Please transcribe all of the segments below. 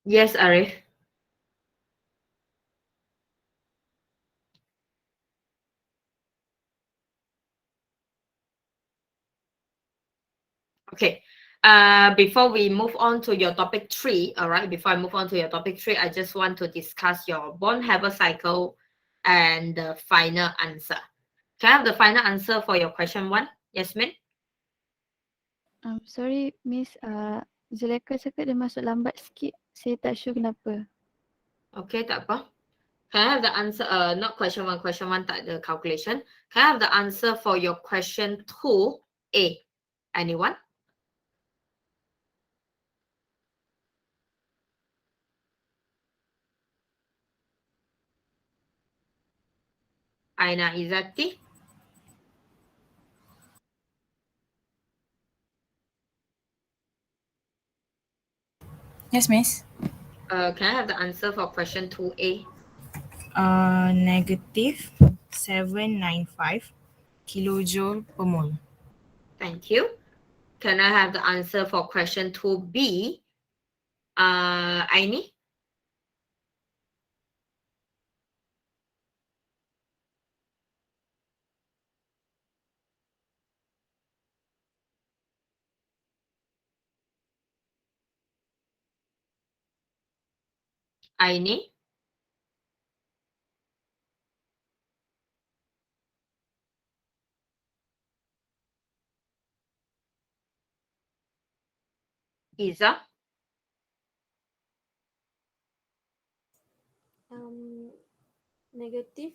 Yes, Arif. Okay. Before we move on to your topic 3, all right, before I move on to your topic 3, I just want to discuss your Born-Haber cycle and the final answer. Can I have the final answer for your question 1, Yasmin? Sorry Miss, Zulaika cakap dia masuk lambat sikit. Saya tak sure kenapa. Okay, tak apa. Can I have the answer? Not question 1, question 1 tak ada calculation. Can I have the answer for your question 2A? Anyone? Aina Izzati? Yes, miss. Can I have the answer for question 2A? Negative 795 kilojoule per mole. Thank you. Can I have the answer for question 2B? Aini? Aini? Iza? Negative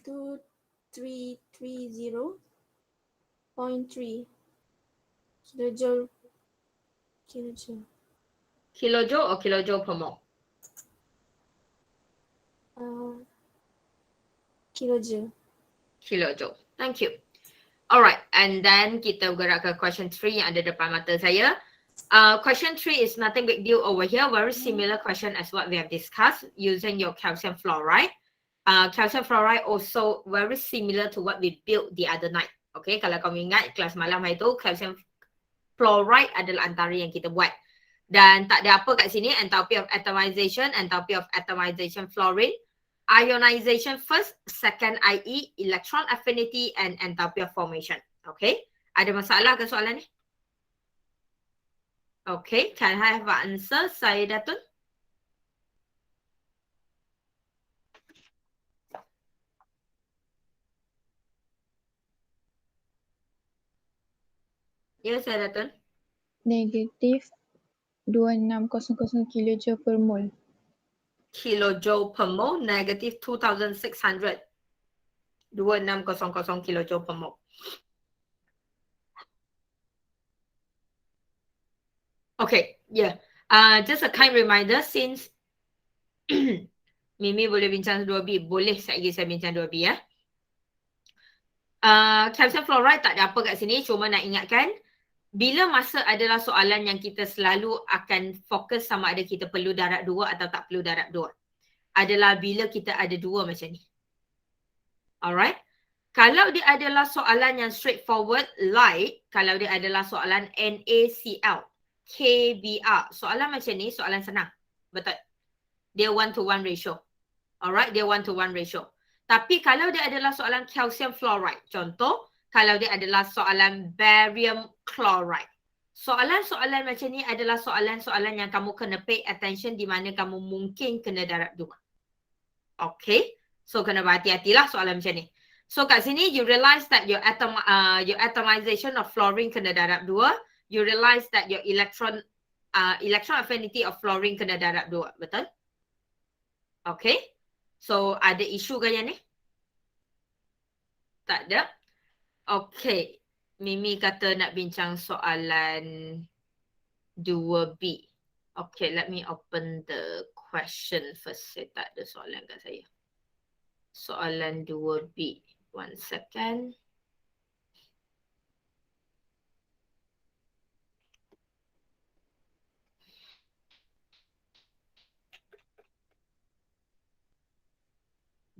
2330.3 kilojoule. Kilojoule or kilojoule per mole? Kilojoule. Kilojoule. Thank you. Alright, and then kita bergerak ke question 3 yang ada depan mata saya. Question 3 is nothing big deal over here. Very similar question as what we have discussed using your calcium fluoride. Calcium fluoride also very similar to what we built the other night. Okay, kalau kamu ingat kelas malam hari tu, calcium fluoride adalah antara yang kita buat. Dan tak ada apa kat sini, enthalpy of atomization fluorine. Ionization first, second IE, electron affinity and enthalpy of formation. Okay, ada masalah ke soalan ni? Okay, can I have an answer, Saidatun? Ya, Saidatun. Negatif 2600 kilojoule per mole. Kilojoule per mole, negative 2600. 2600 kilojoule per mole. Okay, yeah. Just a kind reminder, since Mimi boleh bincang 2B, boleh saya bincang 2B ya. Calcium fluoride tak ada apa kat sini, cuma nak ingatkan, bila masa adalah soalan yang kita selalu akan fokus sama ada kita perlu darab 2 atau tak perlu darab 2. Adalah bila kita ada 2 macam ni. Alright. Kalau dia adalah soalan yang straightforward, like, kalau dia adalah soalan NaCl, KBr, soalan macam ni, soalan senang. Betul. Dia 1-to-1 ratio. Alright, dia 1-to-1 ratio. Tapi kalau dia adalah soalan calcium fluoride, contoh, kalau dia adalah soalan barium chloride. Soalan-soalan macam ni adalah soalan-soalan yang kamu kena pay attention di mana kamu mungkin kena darab 2. Okay, so kena berhati-hatilah soalan macam ni. So kat sini you realize that your atomization of fluorine kena darab 2. You realize that your electron affinity of fluorine kena darab 2. Betul? Okay. So ada isu ke yang ni? Tak ada. Okay. Mimi kata nak bincang soalan 2B. Okay, let me open the question first. Saya tak ada soalan kat saya. Soalan 2B. 1 second.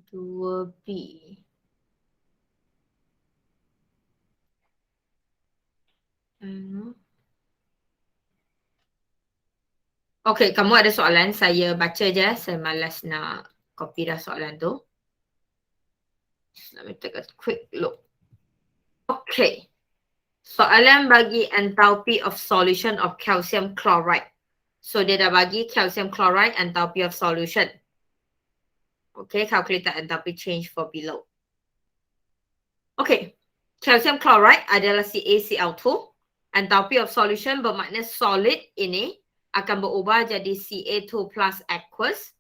Dua B. Okay, kamu ada soalan, saya baca je. Saya malas nak copy dah soalan tu. Let me take a quick look. Okay. Soalan bagi enthalpy of solution of calcium chloride. So dia dah bagi calcium chloride enthalpy of solution. Okay, calculate the enthalpy change for below. Okay, calcium chloride adalah CaCl2. Enthalpy of solution bermakna solid ini akan berubah jadi Ca2 plus aqueous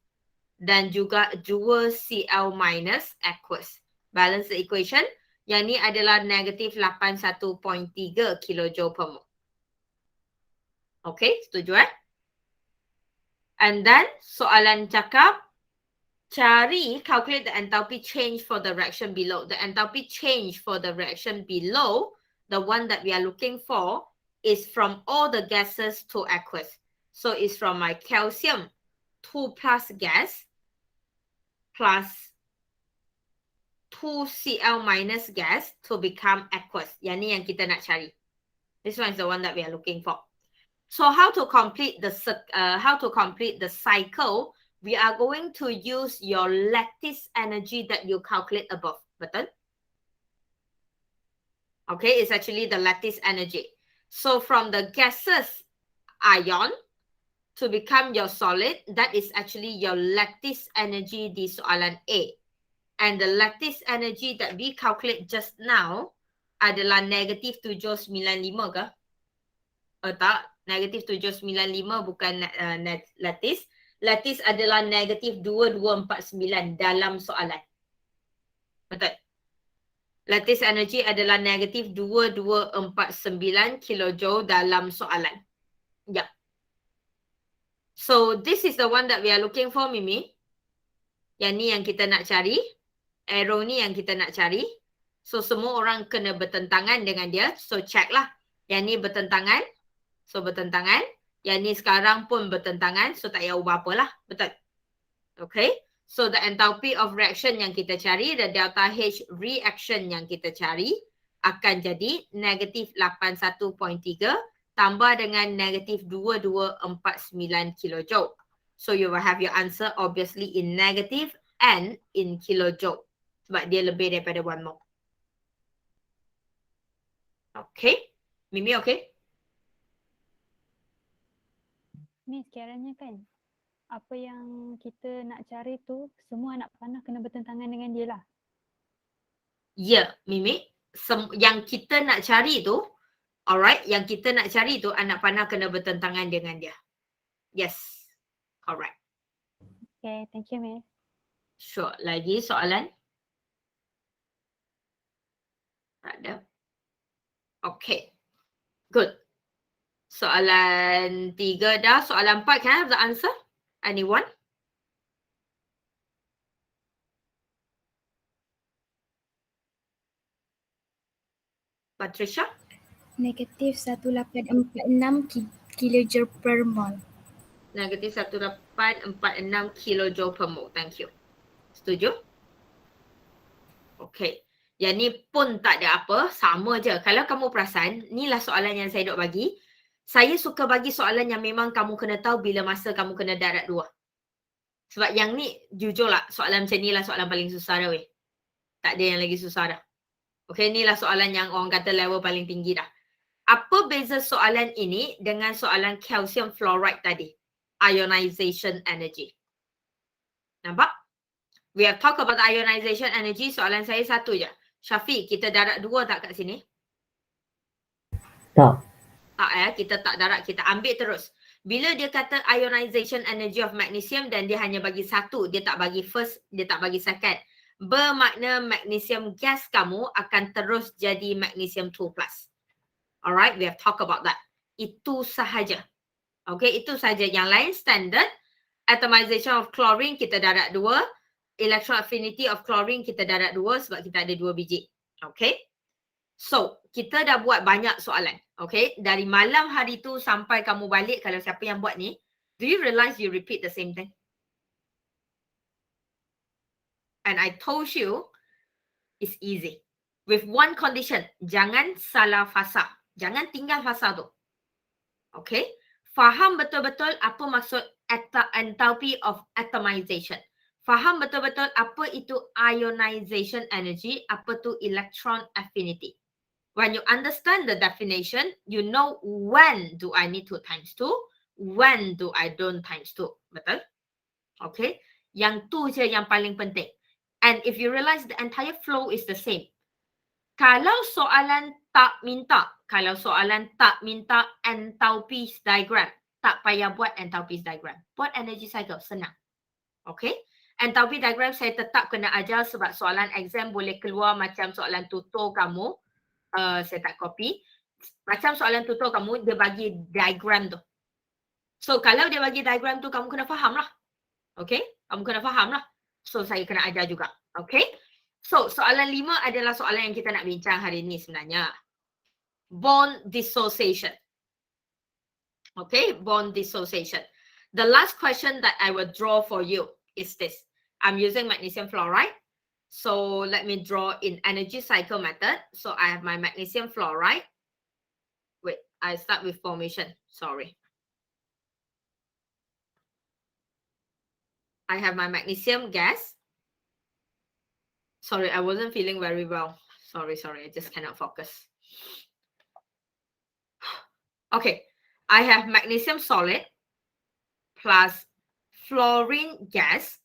dan juga 2Cl minus aqueous. Balance the equation. Yang ni adalah negatif 81.3 kJ per mol. Okay, setuju And then soalan cakap, calculate the enthalpy change for the reaction below. The enthalpy change for the reaction below, the one that we are looking for, is from all the gases to aqueous. So it's from my calcium 2 plus gas plus 2Cl minus gas to become aqueous. Yang ni yang kita nak cari. This one is the one that we are looking for. So how to complete the cycle? We are going to use your lattice energy that you calculate above. Betul? Okay, it's actually the lattice energy. So from the gases ion to become your solid, that is actually your lattice energy di soalan A. And the lattice energy that we calculate just now adalah negatif 795 ke? Tak, negatif 795 bukan lattice. Lattice adalah negatif 2249 dalam soalan. Betul? Lattice energy adalah negatif 2249 kilojoule dalam soalan. Ya. So this is the one that we are looking for, Mimi. Yang ni yang kita nak cari. Arrow ni yang kita nak cari. So semua orang kena bertentangan dengan dia. So check lah. Yang ni bertentangan. So bertentangan. Yang ni sekarang pun bertentangan. So tak payah ubah apa lah. Betul? Okay. So the enthalpy of reaction yang kita cari, the delta H reaction yang kita cari akan jadi negatif 81.3 tambah dengan negatif 2249 kilojoule. So you will have your answer obviously in negative and in kilojoule. Sebab dia lebih daripada 1 mol. Okay. Mimi okay? Ni sekiranya kan, apa yang kita nak cari tu, semua anak panah kena bertentangan dengan dia lah. Ya, Mimi. Yang kita nak cari tu, alright, yang kita nak cari tu anak panah kena bertentangan dengan dia. Yes, correct. Okay, thank you, Miss. Sure. Lagi soalan? Tak ada. Okay. Good. Soalan 3 dah. Soalan 4, can I have the answer? Anyone? Patricia? Negatif 1846 kilojoule per mol. Negatif 1846 kilojoule per mol. Thank you. Setuju? Okay. Yang ni pun tak ada apa. Sama je. Kalau kamu perasan, inilah soalan yang saya duk bagi. Saya suka bagi soalan yang memang kamu kena tahu bila masa kamu kena darat 2. Sebab yang ni, jujur lah, soalan macam ni lah soalan paling susah dah weh. Tak ada yang lagi susah dah. Okay, inilah soalan yang orang kata level paling tinggi dah. Apa beza soalan ini dengan soalan calcium fluoride tadi? Ionization energy. Nampak? We have talked about the ionization energy. Soalan saya satu je. Syafiq, kita darat 2 tak kat sini? Tak. Tak kita tak darat, kita ambil terus. Bila dia kata ionization energy of magnesium dan dia hanya bagi 1, dia tak bagi first, dia tak bagi second. Bermakna magnesium gas kamu akan terus jadi magnesium 2+. Alright, we have talked about that. Itu sahaja. Okay, itu sahaja. Yang lain standard. Atomization of chlorine kita darat 2. Electron affinity of chlorine kita darat 2 sebab kita ada 2 biji. Okay. So, kita dah buat banyak soalan. Okay. Dari malam hari tu sampai kamu balik, kalau siapa yang buat ni, do you realize you repeat the same thing? And I told you, it's easy. With one condition, jangan salah fasa. Jangan tinggal fasa tu. Okay. Faham betul-betul apa maksud enthalpy of atomization. Faham betul-betul apa itu ionization energy, apa tu electron affinity. When you understand the definition, you know when do I need to times 2, when do I don't times 2. Betul? Okay. Yang tu je yang paling penting. And if you realize the entire flow is the same. Kalau soalan tak minta enthalpy diagram, tak payah buat enthalpy diagram. Buat energy cycle, senang. Okay. Enthalpy diagram saya tetap kena ajar sebab soalan exam boleh keluar macam soalan tutor kamu. Saya tak copy. Macam soalan tutor kamu, dia bagi diagram tu. So, kalau dia bagi diagram tu, kamu kena faham lah. Okay. Kamu kena faham lah. So, saya kena ajar juga. Okay. So, soalan 5 adalah soalan yang kita nak bincang hari ini sebenarnya. Bond dissociation. Okay, bond dissociation. The last question that I will draw for you is this. I'm using magnesium fluoride. So, let me draw in energy cycle method. So, I have my magnesium fluoride. Wait, I start with formation. Sorry. I have my magnesium gas. Sorry, I wasn't feeling very well. Sorry, I just cannot focus. Okay, I have magnesium solid plus fluorine gas,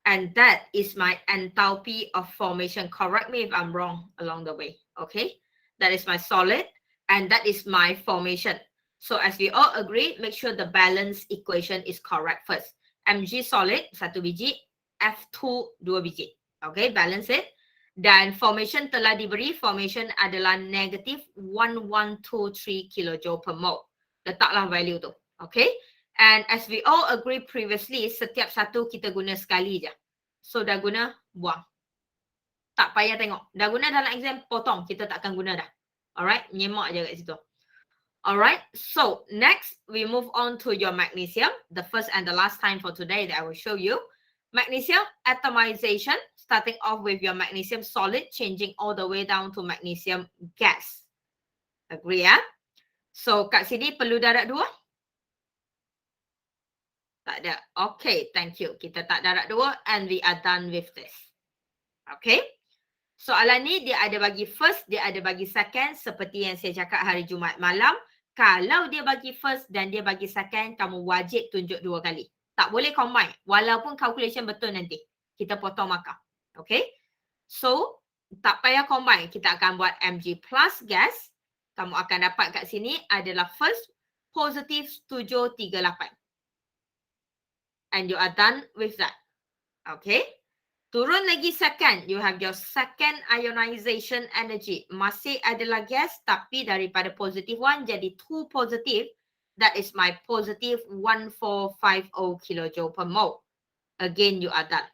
and that is my enthalpy of formation. Correct me if I'm wrong along the way, okay? That is my solid, and that is my formation. So as we all agree, make sure the balance equation is correct first. Mg solid, 1 biji, F2, 2 biji. Okay, balance it. Dan formation telah diberi, formation adalah negative 1123 kilojoule per mole. Letaklah value tu. Okay. And as we all agree previously, setiap satu kita guna sekali je. So dah guna, buang. Tak payah tengok. Dah guna dalam exam, potong. Kita tak akan guna dah. Alright, nyemak je kat situ. Alright, so next we move on to your magnesium. The first and the last time for today that I will show you. Magnesium atomization, starting off with your magnesium solid, changing all the way down to magnesium gas. Agree, ya? So, kat sini perlu darat 2? Tak ada. Okay, thank you. Kita tak darat 2 and we are done with this. Okay. Soalan ni dia ada bagi first, dia ada bagi second. Seperti yang saya cakap hari Jumaat malam. Kalau dia bagi first dan dia bagi second, kamu wajib tunjuk 2 kali. Tak boleh combine. Walaupun calculation betul nanti. Kita potong markah. Okay. So, tak payah combine. Kita akan buat Mg plus gas. Kamu akan dapat kat sini adalah first positive 738. And you are done with that. Okay. Turun lagi second. You have your second ionization energy. Masih adalah gas tapi daripada positive 1 jadi 2 positive. That is my positive 1450 kilojoule per mole. Again, you are done.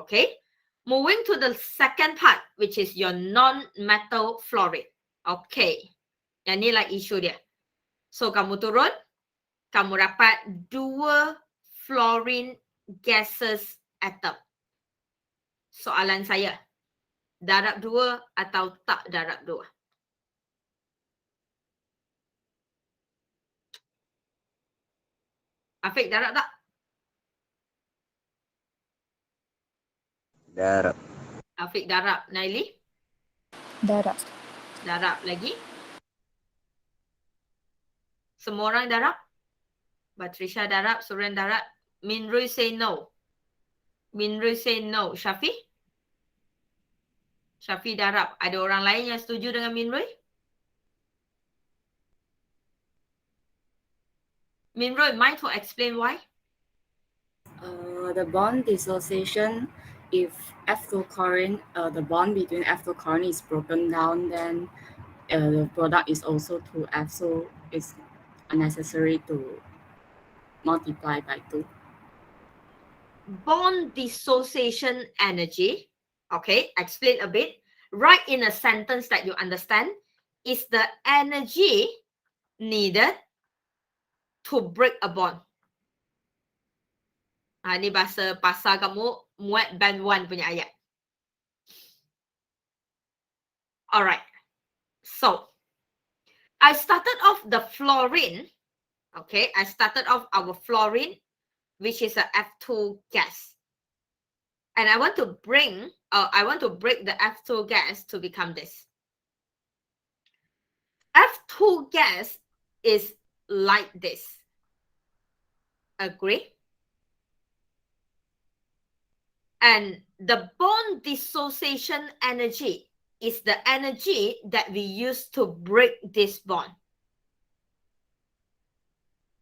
Okay. Moving to the second part, which is your non-metal fluoride. Okay. Yang ni lah isu dia. So, kamu turun. Kamu dapat 2 fluorine gases atom. Soalan saya. Darab 2 atau tak darab 2? Afiq, darab tak? Darab. Afiq darab. Naili? Darab. Darab lagi? Semua orang darab? Batrisha darab, Suren darab. Minrui say no. Minrui say no. Syafi? Syafi darab. Ada orang lain yang setuju dengan Minrui? Minrui, mind to explain why? The bond dissociation, if F2 chlorine, the bond between F2 chlorine is broken down, then the product is also 2F, so it's unnecessary to multiply by 2. Bond dissociation energy, okay, explain a bit. Write in a sentence that you understand, is the energy needed to break a bond. Ini bahasa pasal kamu muat band 1 punya ayat. Alright. So, I started off the fluorine. Okay, I started off our fluorine, which is a F2 gas. And I want to break the F2 gas to become this. F2 gas is like this. Agree? And the bond dissociation energy is the energy that we use to break this bond.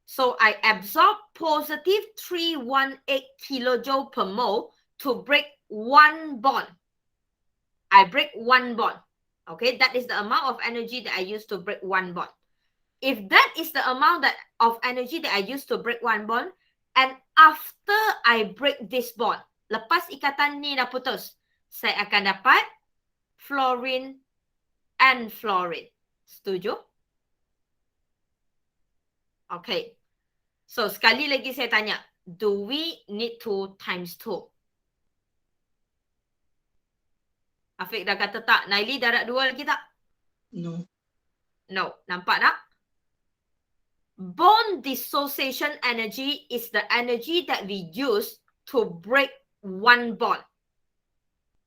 So I absorb positive 318 kilojoule per mole to break one bond. I break one bond. Okay, that is the amount of energy that I use to break one bond. If that is the amount of energy that I use to break one bond, and after I break this bond, lepas ikatan ni dah putus, saya akan dapat fluorine and fluorine. Setuju? Okay. So, sekali lagi saya tanya, do we need to times 2? Afiq dah kata tak. Naili darab 2 lagi tak? No. No. Nampak tak? Bond dissociation energy is the energy that we use to break one bond.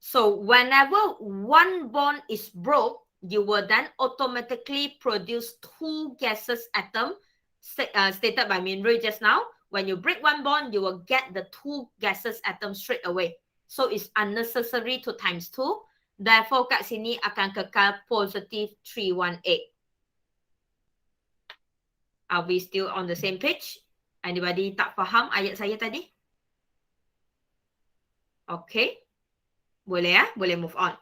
So, whenever one bond is broke, you will then automatically produce two gaseous atoms, stated by Minrui just now. When you break one bond, you will get the two gaseous atoms straight away. So, it's unnecessary to times 2. Therefore, kat sini akan kekal positive 318. Are we still on the same page? Anybody tak faham ayat saya tadi? Okay. Boleh ya? Boleh move on.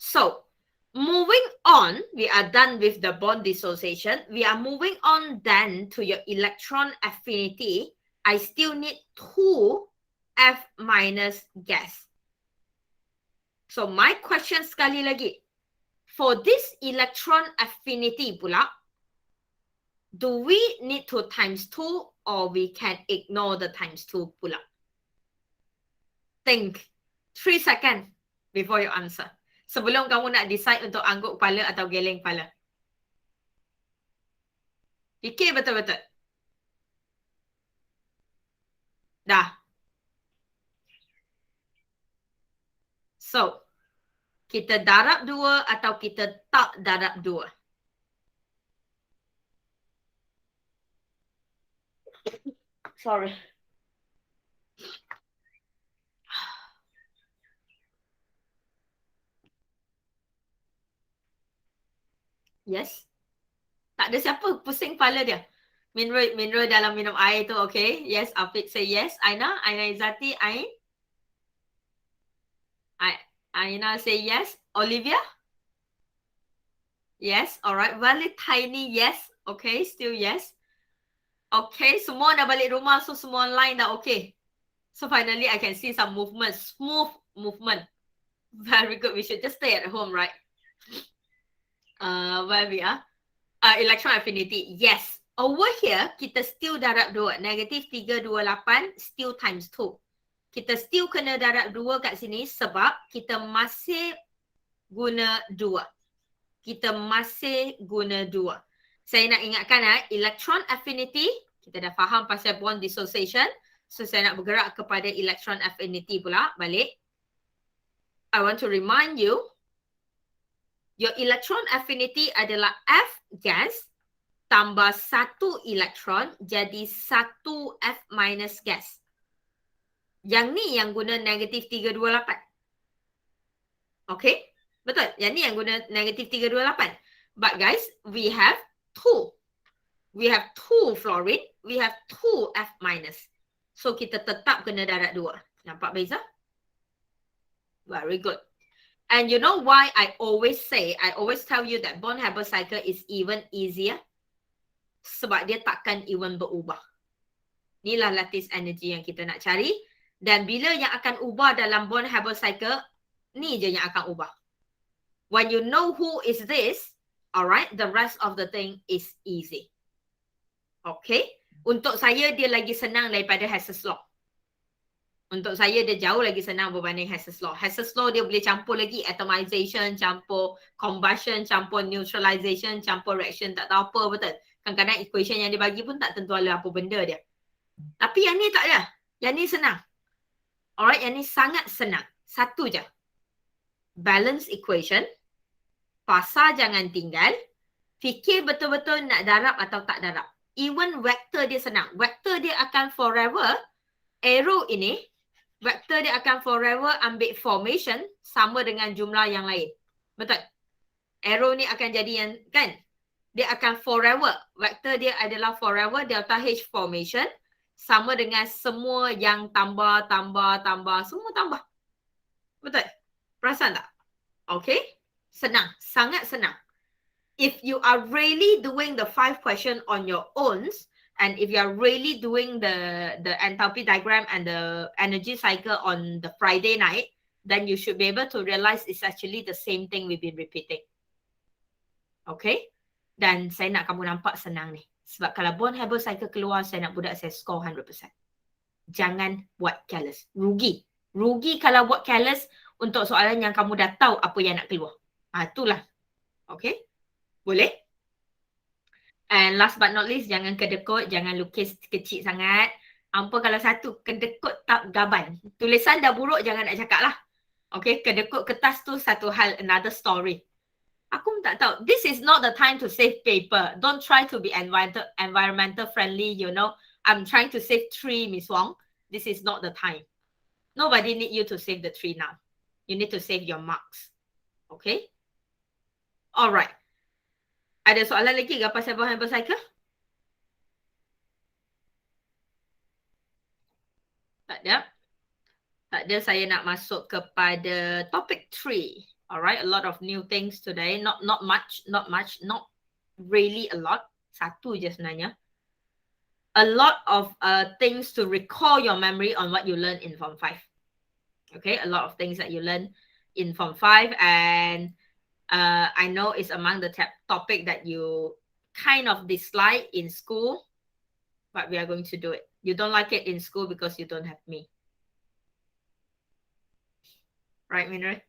So, moving on, we are done with the bond dissociation. We are moving on then to your electron affinity. I still need 2 F minus gas. So, my question sekali lagi. For this electron affinity pula, do we need to times 2 or we can ignore the times 2 pula? Think. 3 seconds before you answer. Sebelum kamu nak decide untuk angguk kepala atau geleng kepala. Fikir betul-betul. Dah. So, kita darab 2 atau kita tak darab 2? Sorry. Yes. Tak ada siapa pusing kepala dia. Mineral dalam minum air tu, okay. Yes, Afiq say yes. Aina Izzati, Aina say yes. Olivia? Yes, alright. Very tiny yes. Okay, still yes. Okay, semua dah balik rumah, so semua online dah okay. So finally I can see some movement, smooth movement. Very good. We should just stay at home, right? Where we are? Electron affinity. Yes. Over here, kita still darab 2. Negative 328 still times 2. Kita still kena darab 2 kat sini sebab kita masih guna 2. Kita masih guna 2. Saya nak ingatkan electron affinity, kita dah faham pasal bond dissociation. So saya nak bergerak kepada electron affinity pula balik. I want to remind you, your electron affinity adalah F gas tambah 1 elektron jadi 1 F minus gas. Yang ni yang guna negatif 328. Okay? Betul? Yang ni yang guna negatif 328. But guys, we have 2. We have 2 fluorine. We have 2 F minus. So, kita tetap kena darab 2. Nampak beza? Very good. And you know why I always tell you that Born-Haber cycle is even easier? Sebab dia takkan even berubah. Inilah lattice energy yang kita nak cari. Dan bila yang akan ubah dalam Born-Haber cycle, ni je yang akan ubah. When you know who is this, alright, the rest of the thing is easy. Okay? Untuk saya, dia lagi senang daripada Hess's law. Untuk saya dia jauh lagi senang berbanding Hess's Law. Hess's Law dia boleh campur lagi atomization, campur combustion, campur neutralization, campur reaction, tak tahu apa betul. Kadang-kadang equation yang dia bagi pun tak tentu ada apa benda dia. Tapi yang ni tak ada. Yang ni senang. Alright, yang ni sangat senang. Satu je. Balance equation. Pasal jangan tinggal. Fikir betul-betul nak darab atau tak darab. Even vektor dia senang. Vektor dia akan forever, arrow ini, vektor dia akan forever ambil formation sama dengan jumlah yang lain. Betul? Arrow ni akan jadi yang, kan? Dia akan forever. Vektor dia adalah forever delta H formation sama dengan semua yang tambah, semua tambah. Betul? Perasan tak? Okay? Senang. Sangat senang. If you are really doing the 5 question on your own, and if you are really doing the enthalpy diagram and the energy cycle on the Friday night, then you should be able to realize it's actually the same thing we've been repeating. Okay? Dan saya nak kamu nampak senang ni. Sebab kalau Born-Haber cycle keluar, saya nak budak saya score 100%. Jangan buat careless. Rugi. Rugi kalau buat careless untuk soalan yang kamu dah tahu apa yang nak keluar. Itulah. Okay? Boleh? And last but not least, jangan kedekut, jangan lukis kecil sangat. Apa kalau satu, kedekut tak gaban. Tulisan dah buruk, jangan nak cakap lah. Okay, kedekut kertas tu satu hal, another story. Aku pun tak tahu. This is not the time to save paper. Don't try to be environmental friendly, you know. I'm trying to save tree, Miss Wong. This is not the time. Nobody need you to save the tree now. You need to save your marks. Okay? Alright. Ada soalan lagi ke pasal Born-Haber cycle? Tak ada. Tak ada, saya nak masuk kepada topic 3. Alright, a lot of new things today. Not much, not really a lot. Satu je sebenarnya. A lot of things to recall your memory on what you learned in Form 5. Okay, a lot of things that you learn in Form 5, and I know it's among the topic that you kind of dislike in school, but we are going to do it. You don't like it in school because you don't have me. Right, Minre?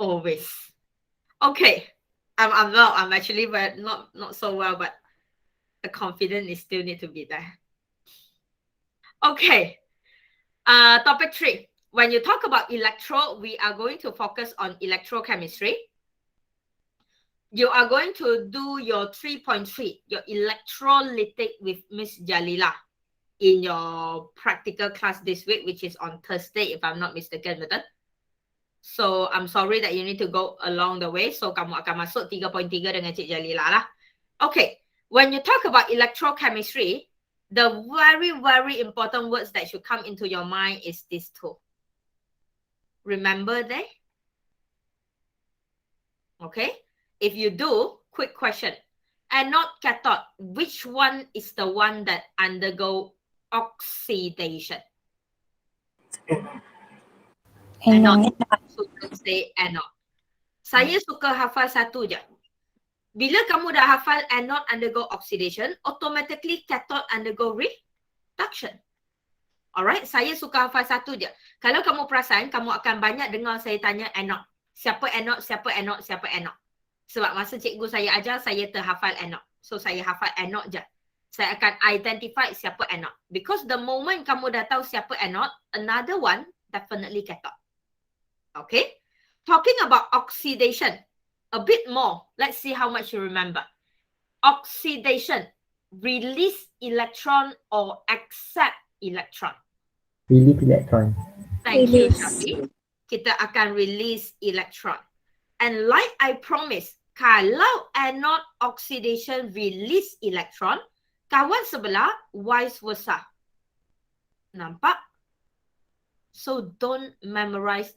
Always. Okay. I'm actually but not so well, but the confidence is still need to be there. Okay. Topic 3. When you talk about electrode, we are going to focus on electrochemistry. You are going to do your 3.3, your electrolytic with Miss Jalila in your practical class this week, which is on Thursday, if I'm not mistaken, betul? So, I'm sorry that you need to go along the way. So, kamu akan masuk 3.3 dengan Cik Jalila lah. Okay, when you talk about electrochemistry, the very, very important words that should come into your mind is these two. Remember they? Okay? If you do, quick question. Anode, cathode, which one is the one that undergo oxidation? Anode. So say anode. Saya suka hafal satu je. Bila kamu dah hafal anode undergo oxidation, automatically cathode undergo reduction. Alright, saya suka hafal satu je. Kalau kamu perasan, kamu akan banyak dengar saya tanya anode. Siapa anode, siapa anode, siapa anode. Sebab masa cikgu saya ajar, saya terhafal anode. So, saya hafal anode je. Saya akan identify siapa anode. Because the moment kamu dah tahu siapa anode, another one, definitely cathode. Okay? Talking about oxidation, a bit more. Let's see how much you remember. Oxidation, release electron or accept electron? Release electron. Thank you, Shafi. Kita akan release electron. And like I promised, kalau anode oxidation release electron, kawan sebelah vice versa. Nampak? So don't memorize.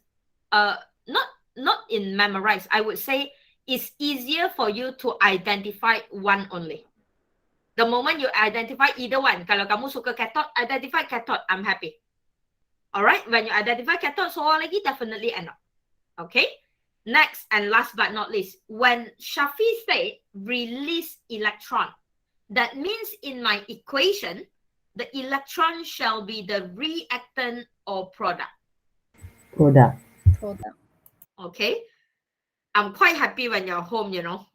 Not in memorize. I would say it's easier for you to identify one only. The moment you identify either one, kalau kamu suka cathode, identify cathode, I'm happy. Alright, when you identify cathode, seorang lagi definitely anode. Okay? Next and last but not least, when Shafi said release electron, that means in my equation, the electron shall be the reactant or product. Product. Product. Okay. I'm quite happy when you're home, you know.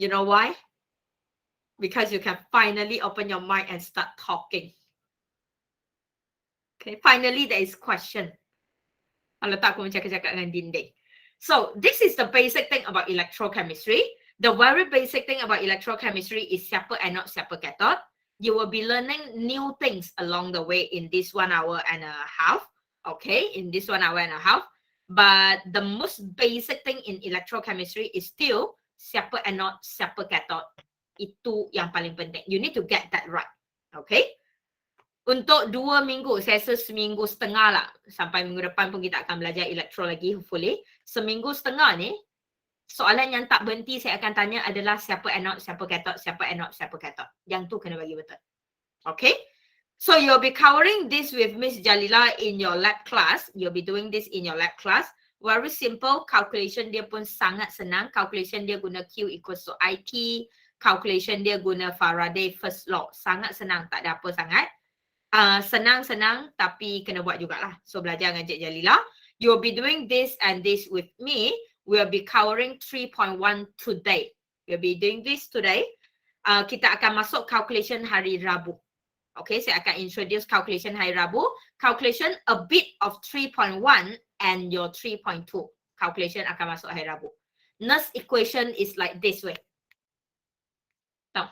You know why? Because you can finally open your mind and start talking. Okay, finally there is question. Kalau tak aku cakap-cakap dengan dinding. So, this is the basic thing about electrochemistry. The very basic thing about electrochemistry is siapa anode, siapa cathode. You will be learning new things along the way in this 1 hour and a half. Okay, in this 1 hour and a half. But the most basic thing in electrochemistry is still siapa anode, siapa cathode. Itu yang paling penting. You need to get that right. Okay. Untuk 2 minggu, saya rasa seminggu setengah lah. Sampai minggu depan pun kita akan belajar elektro lagi, hopefully. Seminggu setengah ni, soalan yang tak berhenti saya akan tanya adalah siapa anode, siapa cathode, siapa anode, siapa cathode. Yang tu kena bagi betul. Okay? So you'll be covering this with Miss Jalila in your lab class. You'll be doing this in your lab class. Very simple. Calculation dia pun sangat senang. Calculation dia guna Q equals to IT. Calculation dia guna Faraday first law. Sangat senang. Tak ada apa sangat. Senang-senang tapi kena buat jugalah. So belajar dengan Cik Jalila. You'll be doing this and this with me. We'll be covering 3.1 today. We'll be doing this today. Kita akan masuk calculation hari Rabu. Okay, saya akan introduce calculation hari Rabu. Calculation a bit of 3.1 and your 3.2. Calculation akan masuk hari Rabu. Nernst equation is like this way. Tahu?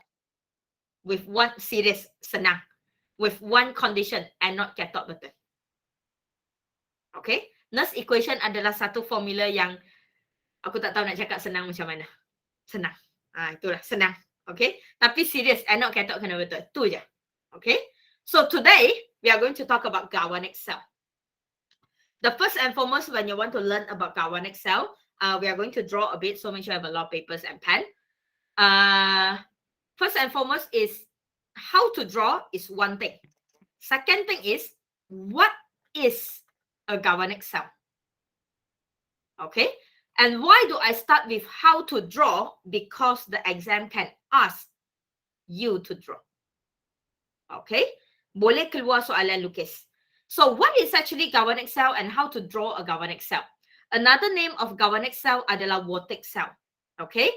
With one series, senang. With one condition and not cathode betul. Okay. Nernst equation adalah satu formula yang aku tak tahu nak cakap senang macam mana. Senang. Itulah senang. Okay. Tapi serius anode cathode kena betul. Tu je. Okay. So today we are going to talk about galvanic cell. The first and foremost when you want to learn about galvanic cell, we are going to draw a bit. So make sure you have a lot of papers and pen. First and foremost is how to draw is one thing. Second thing is, what is a galvanic cell? Okay. And why do I start with how to draw? Because the exam can ask you to draw. Okay. Boleh keluar soalan lukis. So what is actually galvanic cell and how to draw a galvanic cell? Another name of galvanic cell adalah voltaic cell. Okay.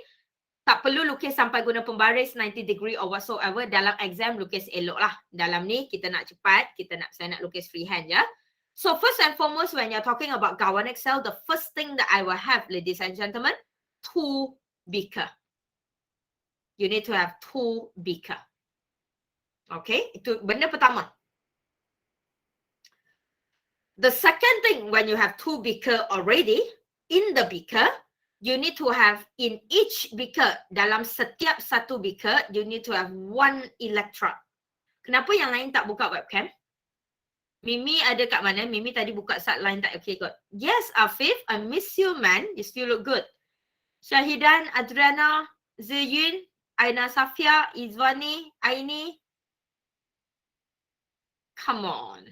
Tak perlu lukis sampai guna pembaris 90 degree or whatsoever. Dalam exam lukis elok lah. Dalam ni kita nak cepat, saya nak lukis freehand je. So first and foremost when you're talking about galvanic cell, the first thing that I will have, ladies and gentlemen, 2 beaker. You need to have 2 beaker. Okay, itu benda pertama. The second thing when you have 2 beaker already, in the beaker, you need to have in each beaker, dalam setiap satu beaker, you need to have 1 electrode. Kenapa yang lain tak buka webcam? Mimi ada kat mana? Mimi tadi buka sat line tak okay kot. Yes, Afif, I miss you man. You still look good. Syahidan, Adriana, Ziyun, Aina Safia, Izwani, Aini. Come on.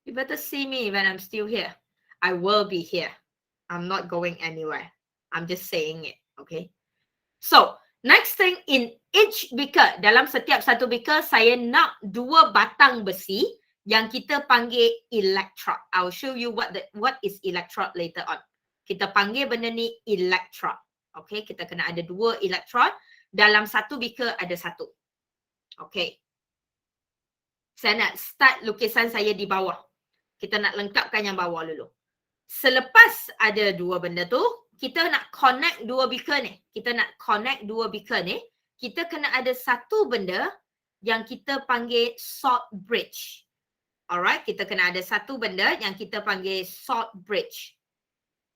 You better see me when I'm still here. I will be here. I'm not going anywhere. I'm just saying it, okay? So, next thing in each beaker, dalam setiap satu beaker, saya nak 2 batang besi yang kita panggil electrode. I'll show you what is electrode later on. Kita panggil benda ni electrode. Okay, kita kena ada 2 electrode. Dalam satu beaker ada 1. Okay. Saya nak start lukisan saya di bawah. Kita nak lengkapkan yang bawah dulu. Selepas ada 2 benda tu, kita nak connect 2 beaker ni. Kita nak connect 2 beaker ni. Kita kena ada satu benda yang kita panggil salt bridge. Alright, kita kena ada satu benda yang kita panggil salt bridge.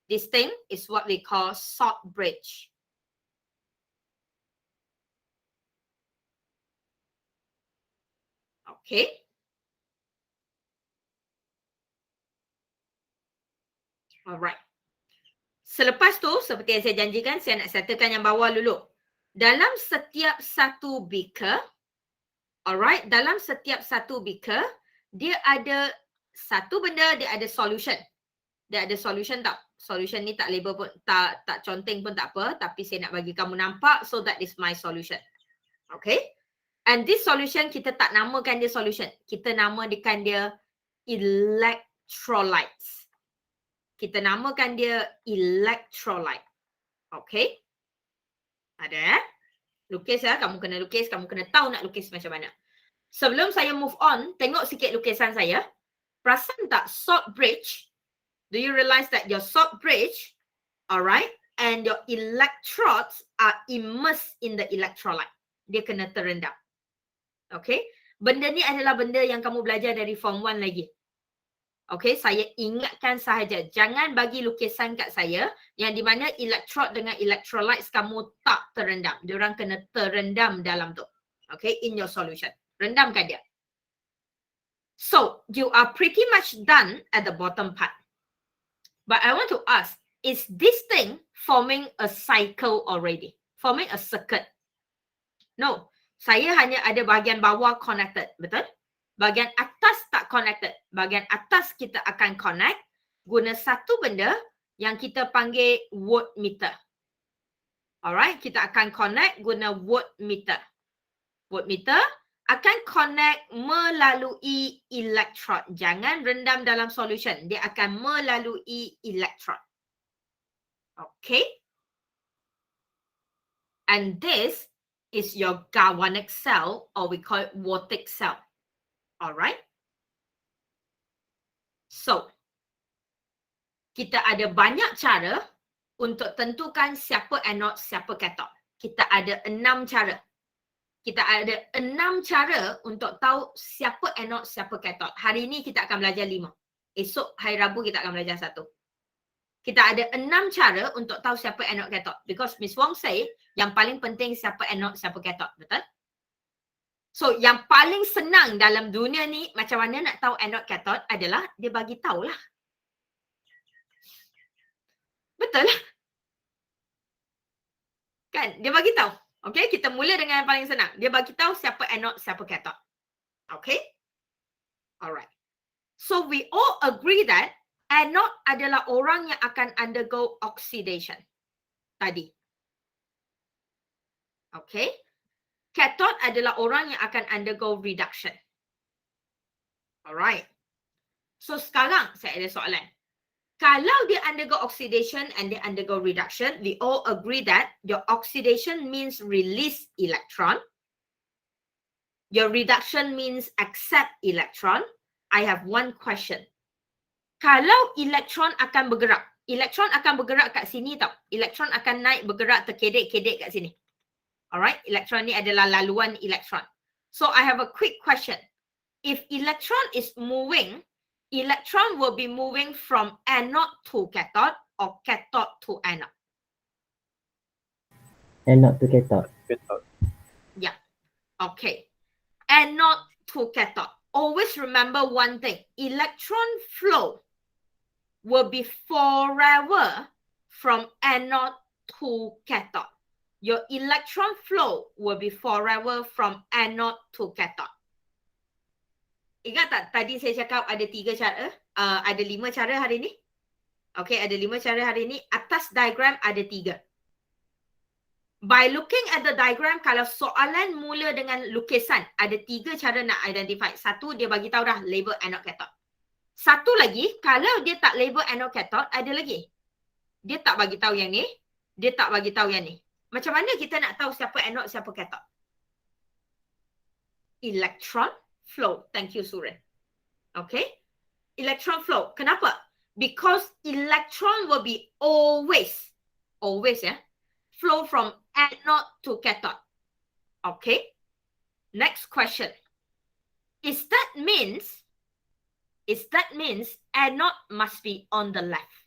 This thing is what we call salt bridge. Okay. Alright. Selepas tu, seperti yang saya janjikan, saya nak settlekan yang bawah dulu. Dalam setiap satu beaker, alright, dalam setiap satu beaker, dia ada satu benda, dia ada solution. Dia ada solution tak? Solution ni tak label pun, tak conteng pun tak apa, tapi saya nak bagi kamu nampak, so that is my solution. Okay. And this solution, kita tak namakan dia solution. Kita namakan dia electrolytes. Kita namakan dia electrolyte. Okay? Ada lukis ya, kamu kena lukis, kamu kena tahu nak lukis macam mana. Sebelum saya move on, tengok sikit lukisan saya. Perasan tak salt bridge? Do you realize that your salt bridge, alright, and your electrodes are immersed in the electrolyte. Dia kena terendam. Okay? Benda ni adalah benda yang kamu belajar dari form 1 lagi. Okay, saya ingatkan sahaja. Jangan bagi lukisan kat saya yang di mana electrode dengan electrolytes kamu tak terendam. Diorang kena terendam dalam tu. Okay, in your solution. Rendamkan dia. So, you are pretty much done at the bottom part. But I want to ask, is this thing forming a cycle already? Forming a circuit? No. Saya hanya ada bahagian bawah connected. Betul? Bahagian atas tak connected. Bahagian atas kita akan connect guna satu benda yang kita panggil voltmeter. Alright, kita akan connect guna voltmeter. Voltmeter akan connect melalui electrode. Jangan rendam dalam solution. Dia akan melalui electrode. Okay. And this is your galvanic cell, or we call it voltaic cell. Alright. So, kita ada banyak cara untuk tentukan siapa anode, siapa cathode. Kita ada 6 cara. Kita ada 6 cara untuk tahu siapa anode, siapa cathode. Hari ini kita akan belajar 5. Esok hari Rabu kita akan belajar 1. Kita ada 6 cara untuk tahu siapa anode, cathode. Because Miss Wong say, yang paling penting siapa anode, siapa cathode. Betul? So, yang paling senang dalam dunia ni, macam mana nak tahu anode, cathode adalah dia bagi tahulah. Betul lah. Kan? Dia bagi tahu. Okay, kita mula dengan yang paling senang. Dia bagi tahu siapa anode, siapa cathode. Okay? Alright. So, we all agree that anode adalah orang yang akan undergo oxidation. Tadi. Okay? Cathode adalah orang yang akan undergo reduction. Alright. So, sekarang saya ada soalan. Kalau dia undergo oxidation and dia undergo reduction, we all agree that your oxidation means release electron. Your reduction means accept electron. I have one question. Kalau elektron akan bergerak kat sini tau. Elektron akan naik bergerak terkedek-kedek kat sini. Alright, elektron ni adalah laluan elektron. So I have a quick question. If electron is moving, electron will be moving from anode to cathode or cathode to anode. Anode to cathode. Yeah. Okay. Anode to cathode. Always remember one thing. Electron flow will be forever from anode to cathode. Your electron flow will be forever from anode to cathode. Ingat tak tadi saya cakap ada 3 cara? Ada 5 cara hari ni? Okay, ada 5 cara hari ni. Atas diagram ada 3. By looking at the diagram, kalau soalan mula dengan lukisan, ada 3 cara nak identify. Satu, dia bagi tahu dah label anode cathode. Satu lagi, kalau dia tak label anode cathode, ada lagi. Dia tak bagi tahu yang ni, dia tak bagi tahu yang ni. Macam mana kita nak tahu siapa anode, siapa cathode? Electron flow. Thank you, Suren. Okay. Electron flow. Kenapa? Because electron will be always flow from anode to cathode. Okay. Next question. Is that means anode must be on the left?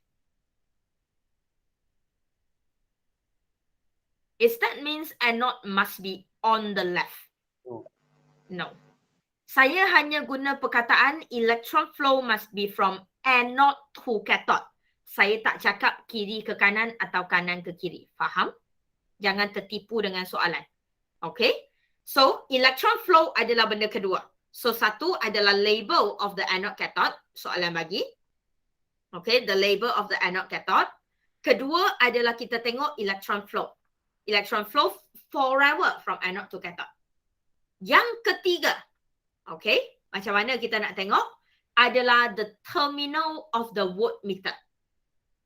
Is that means anode must be on the left? No. Saya hanya guna perkataan electron flow must be from anode to cathode. Saya tak cakap kiri ke kanan atau kanan ke kiri. Faham? Jangan tertipu dengan soalan. Okay? So, electron flow adalah benda kedua. So, satu adalah label of the anode cathode. Soalan bagi. Okay, the label of the anode cathode. Kedua adalah kita tengok electron flow. Electron flow forever from anode to cathode. Yang ketiga, okay, macam mana kita nak tengok, adalah the terminal of the voltmeter.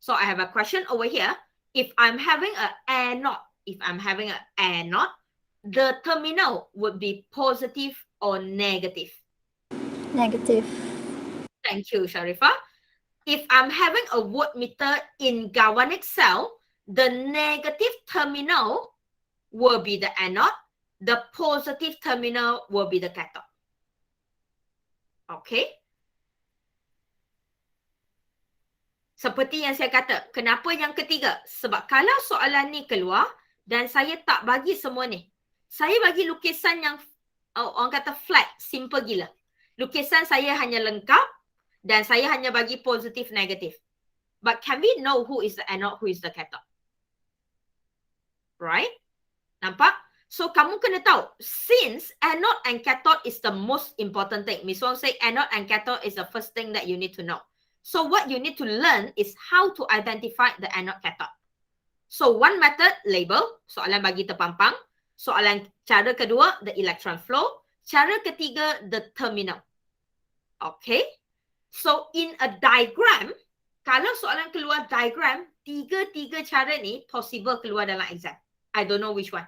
So I have a question over here. If I'm having an anode, the terminal would be positive or negative? Negative. Thank you, Sharifah. If I'm having a voltmeter in galvanic cell, the negative terminal will be the anode, the positive terminal will be the cathode. Okay. Seperti yang saya kata, kenapa yang ketiga? Sebab kalau soalan ni keluar dan saya tak bagi semua ni, saya bagi lukisan yang orang kata flat, simple gila. Lukisan saya hanya lengkap dan saya hanya bagi positif, negatif. But can we know who is the anode, who is the cathode? Right? Nampak? So, kamu kena tahu, since anode and cathode is the most important thing. Miss Wong say anode and cathode is the first thing that you need to know. So, what you need to learn is how to identify the anode cathode. So, one method, label. Soalan bagi terpampang. Soalan cara kedua, the electron flow. Cara ketiga, the terminal. Okay. So, in a diagram, kalau soalan keluar diagram, tiga-tiga cara ni possible keluar dalam exam. I don't know which one.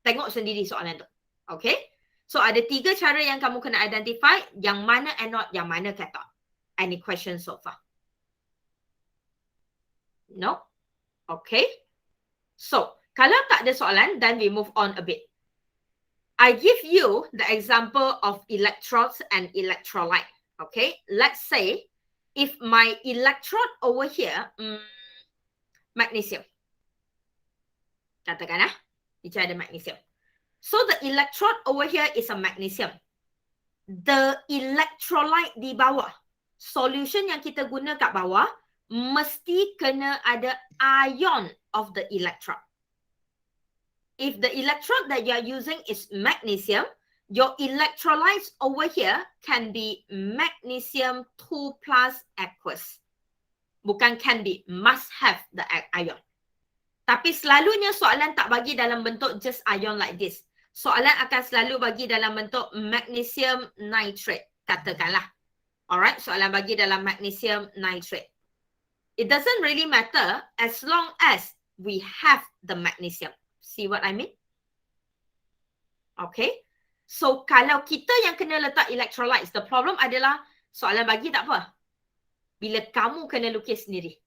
Tengok sendiri soalan tu. Okay. So, ada tiga cara yang kamu kena identify, yang mana anode, yang mana cathode. Any questions so far? No? Okay. So, kalau tak ada soalan, then we move on a bit. I give you the example of electrodes and electrolyte. Okay. Let's say, if my electrode over here, magnesium. Katakan di sini ada magnesium. So, the electrode over here is a magnesium. The electrolyte di bawah, solution yang kita guna kat bawah, mesti kena ada ion of the electrode. If the electrode that you are using is magnesium, your electrolytes over here can be magnesium 2+ aqueous. Bukan can be, must have the ion. Tapi selalunya soalan tak bagi dalam bentuk just ion like this. Soalan akan selalu bagi dalam bentuk magnesium nitrate, katakanlah. Alright, soalan bagi dalam magnesium nitrate. It doesn't really matter as long as we have the magnesium. See what I mean? Okay. So, kalau kita yang kena letak electrolytes, the problem adalah soalan bagi tak apa. Bila kamu kena lukis sendiri.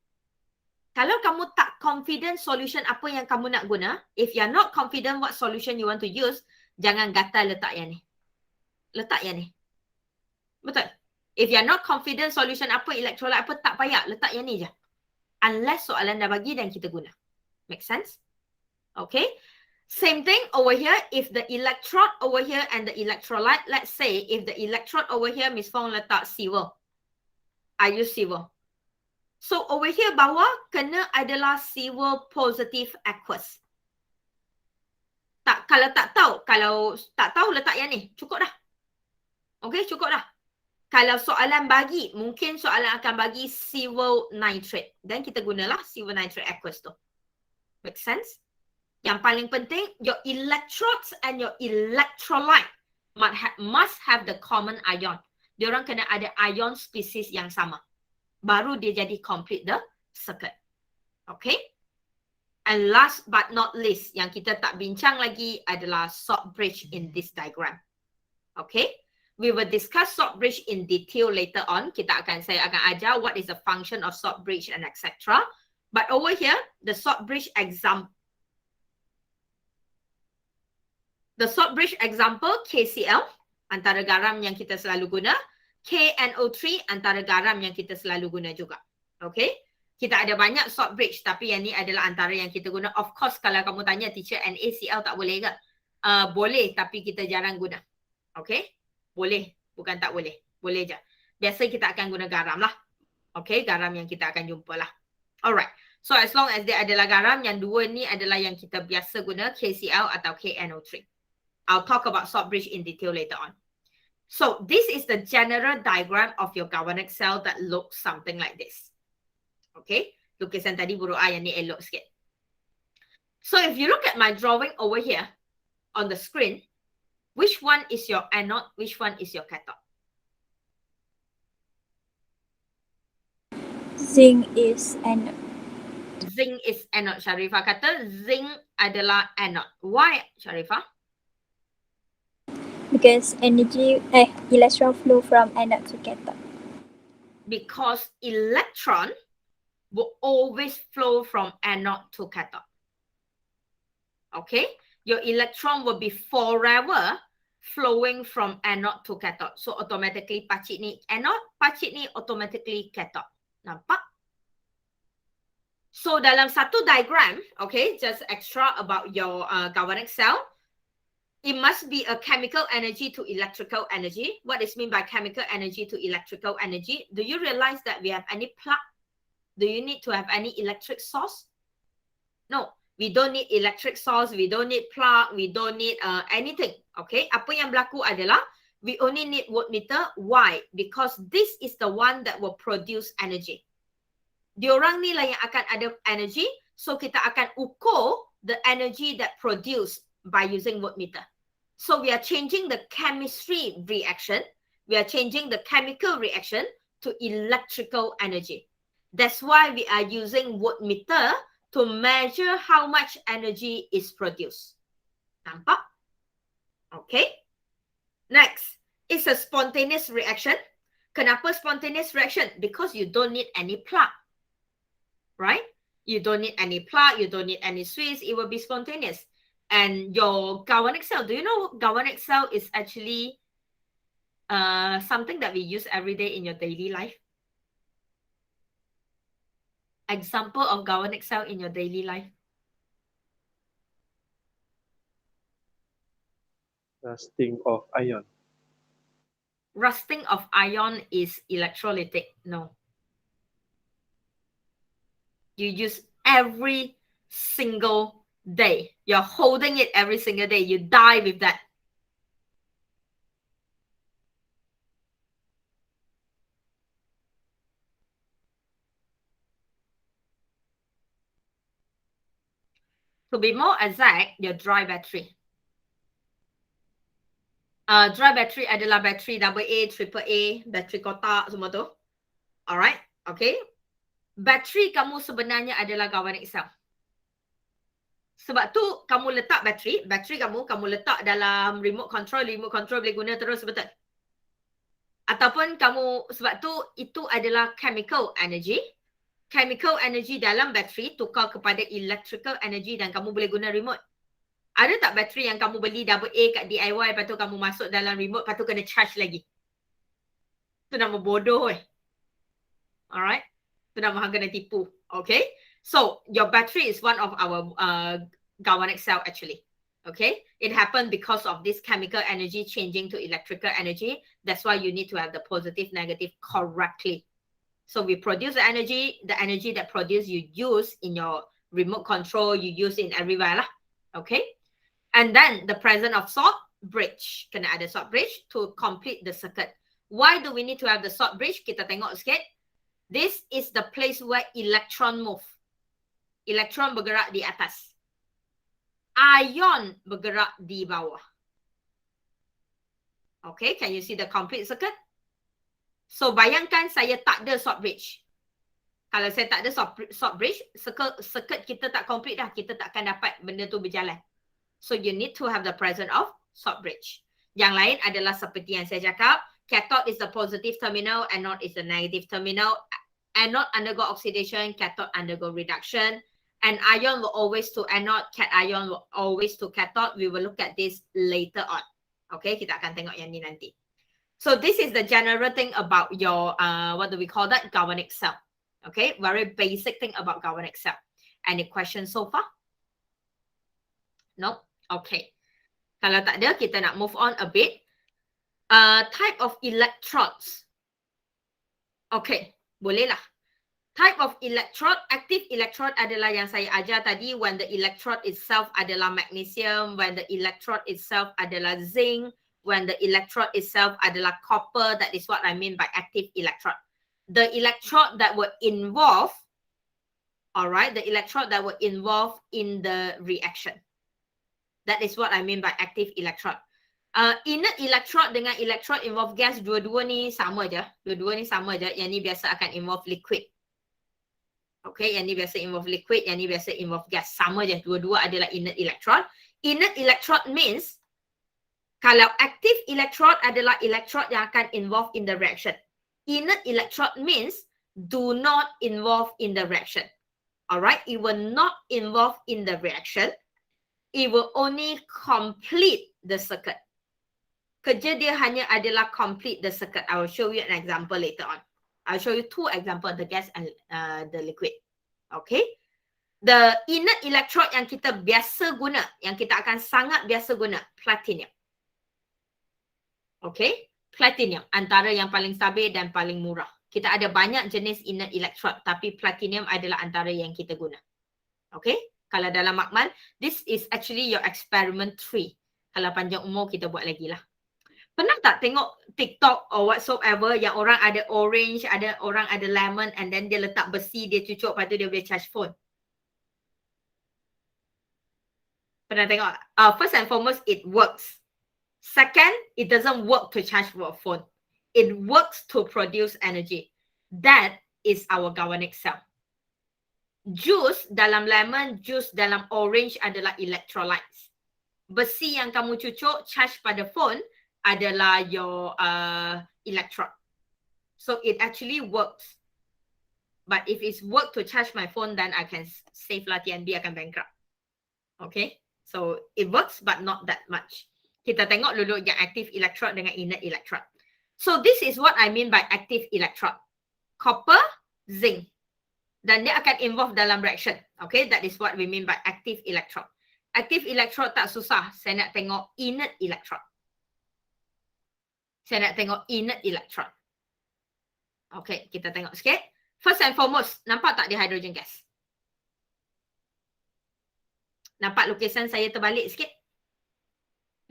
Kalau kamu tak confident solution apa yang kamu nak guna, if you are not confident what solution you want to use, jangan gatal letak yang ni. Letak yang ni. Betul? If you are not confident solution apa, electrolyte apa, tak payah. Letak yang ni je. Unless soalan dah bagi dan kita guna. Make sense? Okay. Same thing over here. If the electrode over here and the electrolyte, let's say if the electrode over here, Miss Fong letak silver. I use silver. So over here bawah kena adalah silver positive aqueous. Kalau tak tahu letak yang ni. Cukup dah. Okay, cukup dah. Kalau soalan bagi, mungkin soalan akan bagi silver nitrate. Dan kita gunalah silver nitrate aqueous tu. Make sense? Yang paling penting, your electrodes and your electrolyte must have the common ion. Diorang kena ada ion species yang sama. Baru dia jadi complete the circuit. Okay? And last but not least, yang kita tak bincang lagi adalah salt bridge in this diagram. Okay? We will discuss salt bridge in detail later on. Saya akan ajar what is the function of salt bridge and etc. But over here, the salt bridge example, KCl, antara garam yang kita selalu guna. KNO3, antara garam yang kita selalu guna juga. Okay? Kita ada banyak salt bridge, tapi yang ni adalah antara yang kita guna. Of course, kalau kamu tanya teacher, NaCl tak boleh ke? Boleh, tapi kita jarang guna. Okay? Boleh, bukan tak boleh. Boleh je. Biasa kita akan guna garam lah. Okay? Garam yang kita akan jumpa lah. Alright. So, as long as dia adalah garam, yang dua ni adalah yang kita biasa guna, KCl atau KNO3. I'll talk about salt bridge in detail later on. So, this is the general diagram of your galvanic cell that looks something like this. Okay? Lukisan tadi buruk yang ni elok sikit. So, if you look at my drawing over here on the screen, Which one is your anode? Which one is your cathode? Zinc is anode. Zinc is anode. Sharifah kata zinc adalah anode. Why, Sharifah? Because electron flow from anode to cathode. Because electron will always flow from anode to cathode. Okay? Your electron will be forever flowing from anode to cathode. So automatically pacik ni anode, pacik ni automatically cathode. Nampak? So dalam satu diagram, okay, just extra about your galvanic cell, it must be a chemical energy to electrical energy. What is mean by chemical energy to electrical energy? Do you realize that we have any plug? Do you need to have any electric source? No, we don't need electric source, we don't need plug, we don't need anything. Okay, apa yang berlaku adalah we only need voltmeter. Why? Because this is the one that will produce energy. Diorang ni lah yang akan ada energy, so kita akan ukur the energy that produced by using voltmeter. So we are changing the chemistry reaction, we are changing the chemical reaction to electrical energy. That's why we are using voltmeter to measure how much energy is produced. Nampak? Okay. Next, it's a spontaneous reaction. Kenapa spontaneous reaction? Because you don't need any plug. Right? You don't need any plug, you don't need any switch, it will be spontaneous. And your galvanic cell, do you know galvanic cell is actually something that we use every day in your daily life? Example of galvanic cell in your daily life. Rusting of ion. Rusting of ion is electrolytic. No. You use every single day. You're holding it every single day. You die with that. To be more exact, your dry battery. Dry battery adalah battery AA, AAA, battery kotak semua tu. Alright, okay. Battery kamu sebenarnya adalah galvanic cell. Sebab tu kamu letak battery kamu letak dalam remote control boleh guna terus, betul? Ataupun kamu, sebab tu itu adalah chemical energy. Chemical energy dalam battery tukar kepada electrical energy dan kamu boleh guna remote. Ada tak bateri yang kamu beli AA kat DIY, lepas tu kamu masuk dalam remote, lepas tu kena charge lagi? Itu nama bodoh. Alright? Itu nama hang kena tipu. Okay? So, your battery is one of our galvanic cell actually. Okay? It happened because of this chemical energy changing to electrical energy. That's why you need to have the positive, negative correctly. So we produce the energy that produce you use in your remote control, you use in everywhere lah. Okay? And then the presence of salt bridge. Kena ada salt bridge to complete the circuit. Why do we need to have the salt bridge? Kita tengok sikit. This is the place where electron move. Electron bergerak di atas. Ion bergerak di bawah. Okay, can you see the complete circuit? So bayangkan saya tak ada salt bridge. Kalau saya tak ada salt bridge, circuit kita tak complete dah. Kita tak akan dapat benda tu berjalan. So you need to have the presence of salt bridge. Yang lain adalah seperti yang saya cakap, cathode is the positive terminal, anode is the negative terminal. Anode undergo oxidation, cathode undergo reduction. And ion will always to anode, cation will always to cathode. We will look at this later on. Okay, kita akan tengok yang ni nanti. So this is the general thing about your, what do we call that? Galvanic cell. Okay, very basic thing about galvanic cell. Any questions so far? No? Okay. Kalau tak ada, kita nak move on a bit. Type of electrodes. Okay, bolehlah. Type of electrode, active electrode adalah yang saya ajar tadi when the electrode itself adalah magnesium, when the electrode itself adalah zinc, when the electrode itself adalah copper. That is what I mean by active electrode. The electrode that were involved, alright, the electrode that were involved in the reaction. That is what I mean by active electrode. Inert electrode dengan electrode involve gas, dua-dua ni sama je. Dua-dua ni sama je. Yang ni biasa akan involve liquid. Okay, yang ni biasa involve liquid, yang ni biasa involve gas. Sama je, dua-dua adalah inert electrode. Inert electrode means kalau active electrode adalah electrode yang akan involve in the reaction. Inert electrode means do not involve in the reaction. Alright, it will not involve in the reaction. It will only complete the circuit. Kerja dia hanya adalah complete the circuit. I will show you an example later on. I'll show you two examples, the gas and the liquid. Okay. The inert electrode yang kita biasa guna, yang kita akan sangat biasa guna, platinum. Okay. Platinum, antara yang paling stabil dan paling murah. Kita ada banyak jenis inert electrode, tapi platinum adalah antara yang kita guna. Okay. Kalau dalam makmal, this is actually your experiment 3. Kalau panjang umur, kita buat lagi lah. Pernah tak tengok TikTok or whatsoever yang orang ada orange, ada orang ada lemon and then dia letak besi, dia cucuk, lepas tu dia boleh charge phone? Pernah tengok? First and foremost, it works. Second, it doesn't work to charge for a phone. It works to produce energy. That is our galvanic cell. Jus dalam lemon, jus dalam orange adalah electrolytes. Besi yang kamu cucuk, charge pada phone, adalah your electrode. So it actually works. But if it's work to charge my phone, then I can save lah, TNB akan bankrupt. Okay. So it works but not that much. Kita tengok dulu yang active electrode dengan inert electrode. So this is what I mean by active electrode. Copper, zinc. Dan dia akan involve dalam reaction. Okay. That is what we mean by active electrode. Active electrode tak susah. Saya nak tengok inert electrode. Saya nak tengok inert electrode. Okay, kita tengok sikit. First and foremost, nampak tak dia hydrogen gas? Nampak lukisan saya terbalik sikit?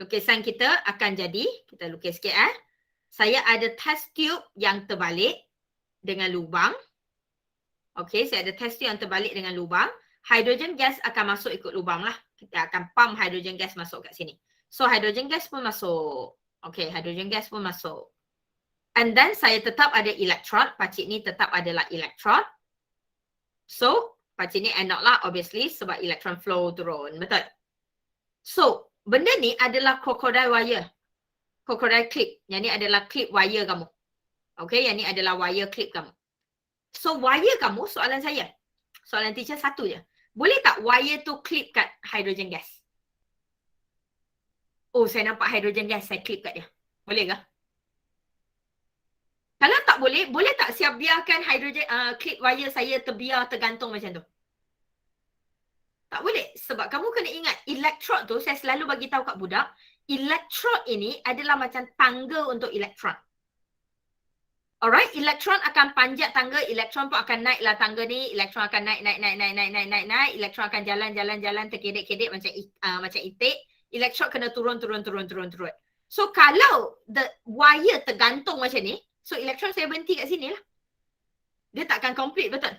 Lukisan kita akan jadi, kita lukis sikit Saya ada test tube yang terbalik dengan lubang. Okay, saya ada test tube yang terbalik dengan lubang. Hydrogen gas akan masuk ikut lubang lah. Kita akan pump hydrogen gas masuk kat sini. So, hydrogen gas pun masuk. Okay, hydrogen gas pun masuk. And then saya tetap ada electrode. Pakcik ni tetap adalah electrode. So, pakcik ni end up lah obviously sebab electron flow turun. Betul? So, benda ni adalah crocodile wire. Crocodile clip. Yang ni adalah clip wire kamu. Okay, yang ni adalah wire clip kamu. So, wire kamu, soalan saya. Soalan teacher satu je. Boleh tak wire tu clip kat hydrogen gas? Oh, saya nampak hydrogen gas, saya clip kat dia. Boleh ke? Kalau tak boleh, boleh tak siap biarkan hydrogen clip wire saya terbiar tergantung macam tu? Tak boleh. Sebab kamu kena ingat, electrode tu, saya selalu bagi tahu kat budak, electrode ini adalah macam tangga untuk elektron. Alright, elektron akan panjat tangga, elektron pun akan naiklah tangga ni, elektron akan naik, elektron akan jalan, terkedek-kedek macam itik. Electrode kena turun. So kalau the wire tergantung macam ni, so electron saya berhenti kat sini lah. Dia takkan complete, betul?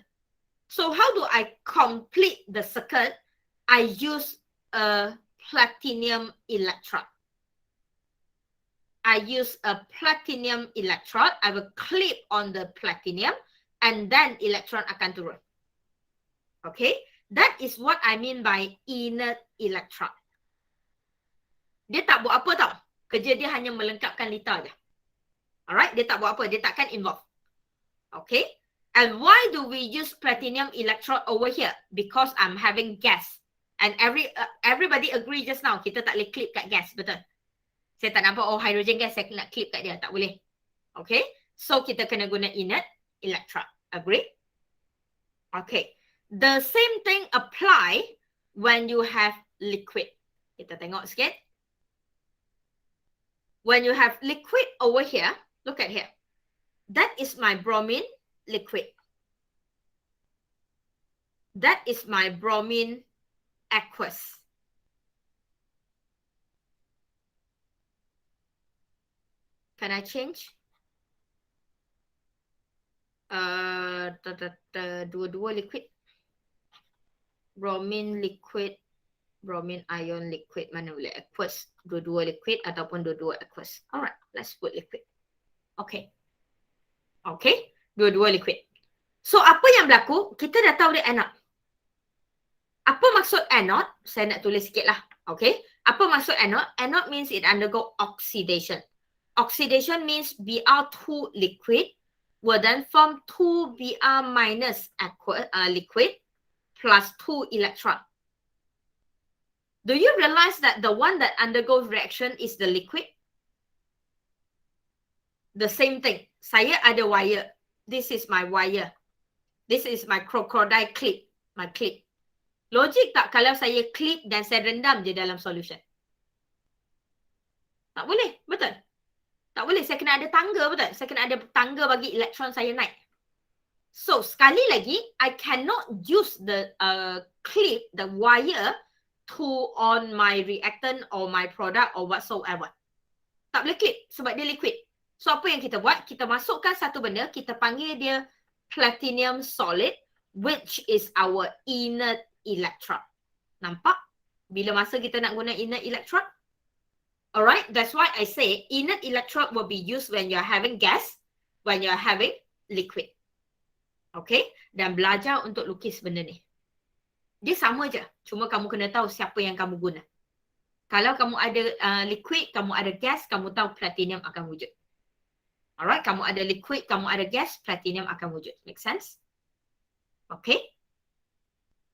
So how do I complete the circuit? I use a platinum electrode. I use a platinum electrode. I will clip on the platinum and then electron akan turun. Okay? That is what I mean by inert electrode. Dia tak buat apa tau. Kerja dia hanya melengkapkan liter je. Alright, dia tak buat apa. Dia takkan involve. Okay. And why do we use platinum electrode over here? Because I'm having gas. And everybody agree just now, kita tak boleh clip kat gas, betul? Saya tak nampak, oh hydrogen gas, saya nak clip kat dia. Tak boleh. Okay. So, kita kena guna inert electrode. Agree? Okay. The same thing apply when you have liquid. Kita tengok sikit. When you have liquid over here, look at here. That is my bromine liquid. That is my bromine aqueous. Can I change? Dua-dua liquid. Bromine liquid Bromine ion liquid, mana boleh aqueous? Dua-dua liquid ataupun dua-dua aqueous. Alright, let's put liquid. Okay. Okay, dua-dua liquid. So apa yang berlaku? Kita dah tahu dia anode. Apa maksud anode? Saya nak tulis sikit lah. Okay. Apa maksud anode? Anode means it undergo oxidation. Oxidation means Br2 liquid will then form 2 Br minus liquid plus 2 electron. Do you realize that the one that undergoes reaction is the liquid? The same thing. Saya ada wire. This is my wire. This is my crocodile clip. My clip. Logik tak kalau saya clip dan saya rendam je dalam solution? Tak boleh, betul? Tak boleh, saya kena ada tangga, betul? Saya kena ada tangga bagi elektron saya naik. So, sekali lagi, I cannot use the clip, the wire to on my reactant or my product or whatsoever. Tak boleh clip sebab dia liquid. So, apa yang kita buat? Kita masukkan satu benda, kita panggil dia platinum solid, which is our inert electrode. Nampak? Bila masa kita nak guna inert electrode? Alright, that's why I say inert electrode will be used when you're having gas, when you're having liquid. Okay? Dan belajar untuk lukis benda ni. Dia sama je. Cuma kamu kena tahu siapa yang kamu guna. Kalau kamu ada liquid, kamu ada gas, kamu tahu platinum akan wujud. Alright, kamu ada liquid, kamu ada gas, platinum akan wujud. Make sense? Okay?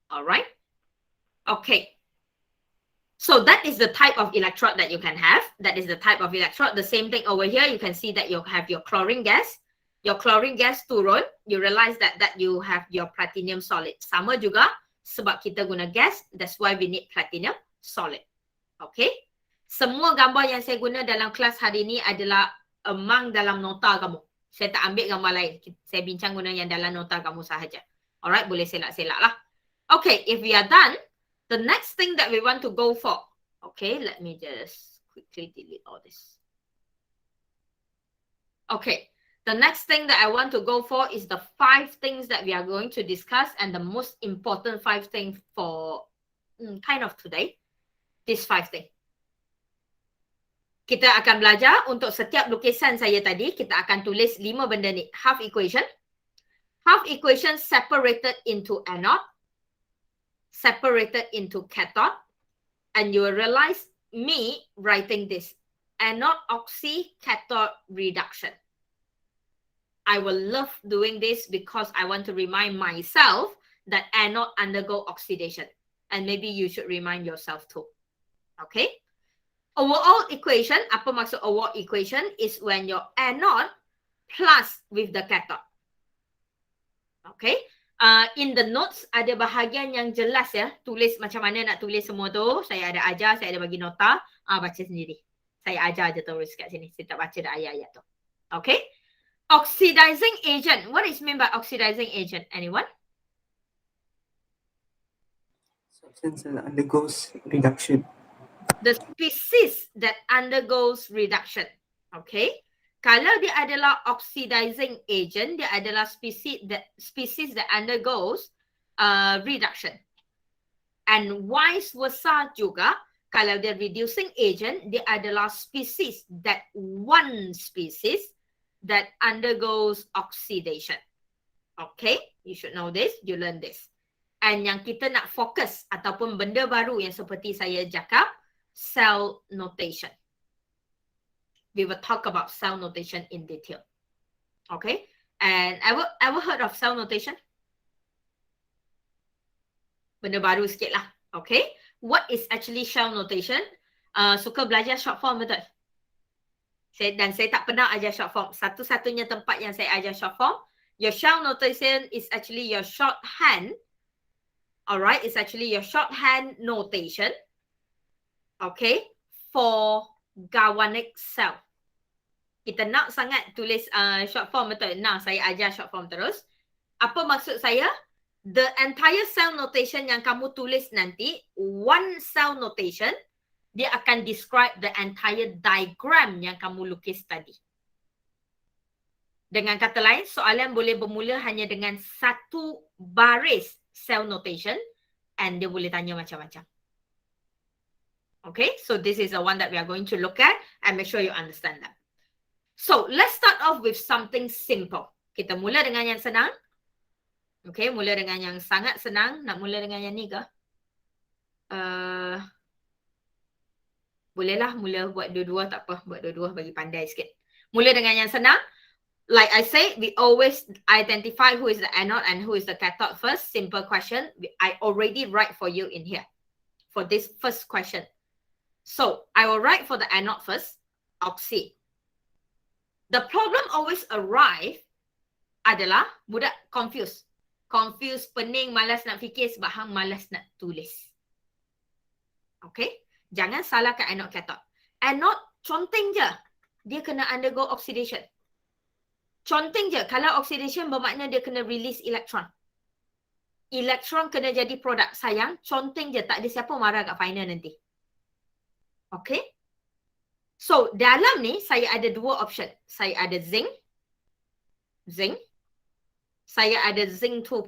Alright? Okay. So that is the type of electrode that you can have. That is the type of electrode. The same thing over here, you can see that you have your chlorine gas. Your chlorine gas turun, you realize that you have your platinum solid. Sama juga, sebab kita guna gas, that's why we need platinum solid. Okay? Semua gambar yang saya guna dalam kelas hari ini adalah among dalam nota kamu. Saya tak ambil gambar lain. Saya bincang guna yang dalam nota kamu sahaja. Alright, boleh selak-selak lah. Okay, if we are done, the next thing that we want to go for. Okay, let me just quickly delete all this. Okay, the next thing that I want to go for is the 5 things that we are going to discuss and the most important 5 things for kind of today. These 5 things. Kita akan belajar untuk setiap lukisan saya tadi, kita akan tulis 5 benda ni. Half equation. Half equation separated into anode, separated into cathode, and you will realize me writing this. Anode oxy cathode reduction. I will love doing this because I want to remind myself that anode undergo oxidation. And maybe you should remind yourself too. Okay? Overall equation, apa maksud overall equation is when your anode plus with the cathode. Okay? In the notes ada bahagian yang jelas ya. Tulis macam mana nak tulis semua tu. Saya ada ajar, saya ada bagi nota. Baca sendiri. Saya ajar je terus kat sini. Saya tak baca dah ayat-ayat tu. Okay? Oxidizing agent. What is meant by oxidizing agent? Anyone? Substance that undergoes reduction. The species that undergoes reduction. Okay? Kalau dia adalah oxidizing agent, dia adalah species that undergoes reduction. And vice versa juga, kalau dia reducing agent, dia adalah species that undergoes oxidation. Okay, you should know this, you learn this. And yang kita nak fokus ataupun benda baru yang seperti saya cakap, cell notation. We will talk about cell notation in detail. Okay, and ever heard of cell notation? Benda baru sikit lah. Okay, what is actually cell notation? Suka belajar short form betul? Dan saya tak pernah ajar short form. Satu-satunya tempat yang saya ajar short form, your cell notation is actually your shorthand. Alright, it's actually your shorthand notation. Okay, for galvanic cell. Kita nak sangat tulis short form betul. Nah, saya ajar short form terus. Apa maksud saya? The entire cell notation yang kamu tulis nanti, one cell notation, dia akan describe the entire diagram yang kamu lukis tadi. Dengan kata lain, soalan boleh bermula hanya dengan satu baris cell notation and dia boleh tanya macam-macam. Okay, so this is the one that we are going to look at and make sure you understand that. So let's start off with something simple. Kita mula dengan yang senang. Okay, mula dengan yang sangat senang. Nak mula dengan yang ni ke? Bolehlah mula buat dua-dua, tak apa. Buat dua-dua bagi pandai sikit. Mula dengan yang senang. Like I say, we always identify who is the anode and who is the cathode first. Simple question. I already write for you in here for this first question. So, I will write for the anode first. Oxy. The problem always arrive adalah budak confused. Confused, pening, malas nak fikir sebab hang malas nak tulis. Okay? Jangan salahkan anode cathode. Anode, conteng je. Dia kena undergo oxidation. Conteng je. Kalau oxidation bermakna dia kena release elektron. Elektron kena jadi produk. Sayang, conteng je. Tak ada siapa marah kat final nanti. Okay? So, dalam ni saya ada dua option. Saya ada zinc. Zinc. Saya ada zinc 2+.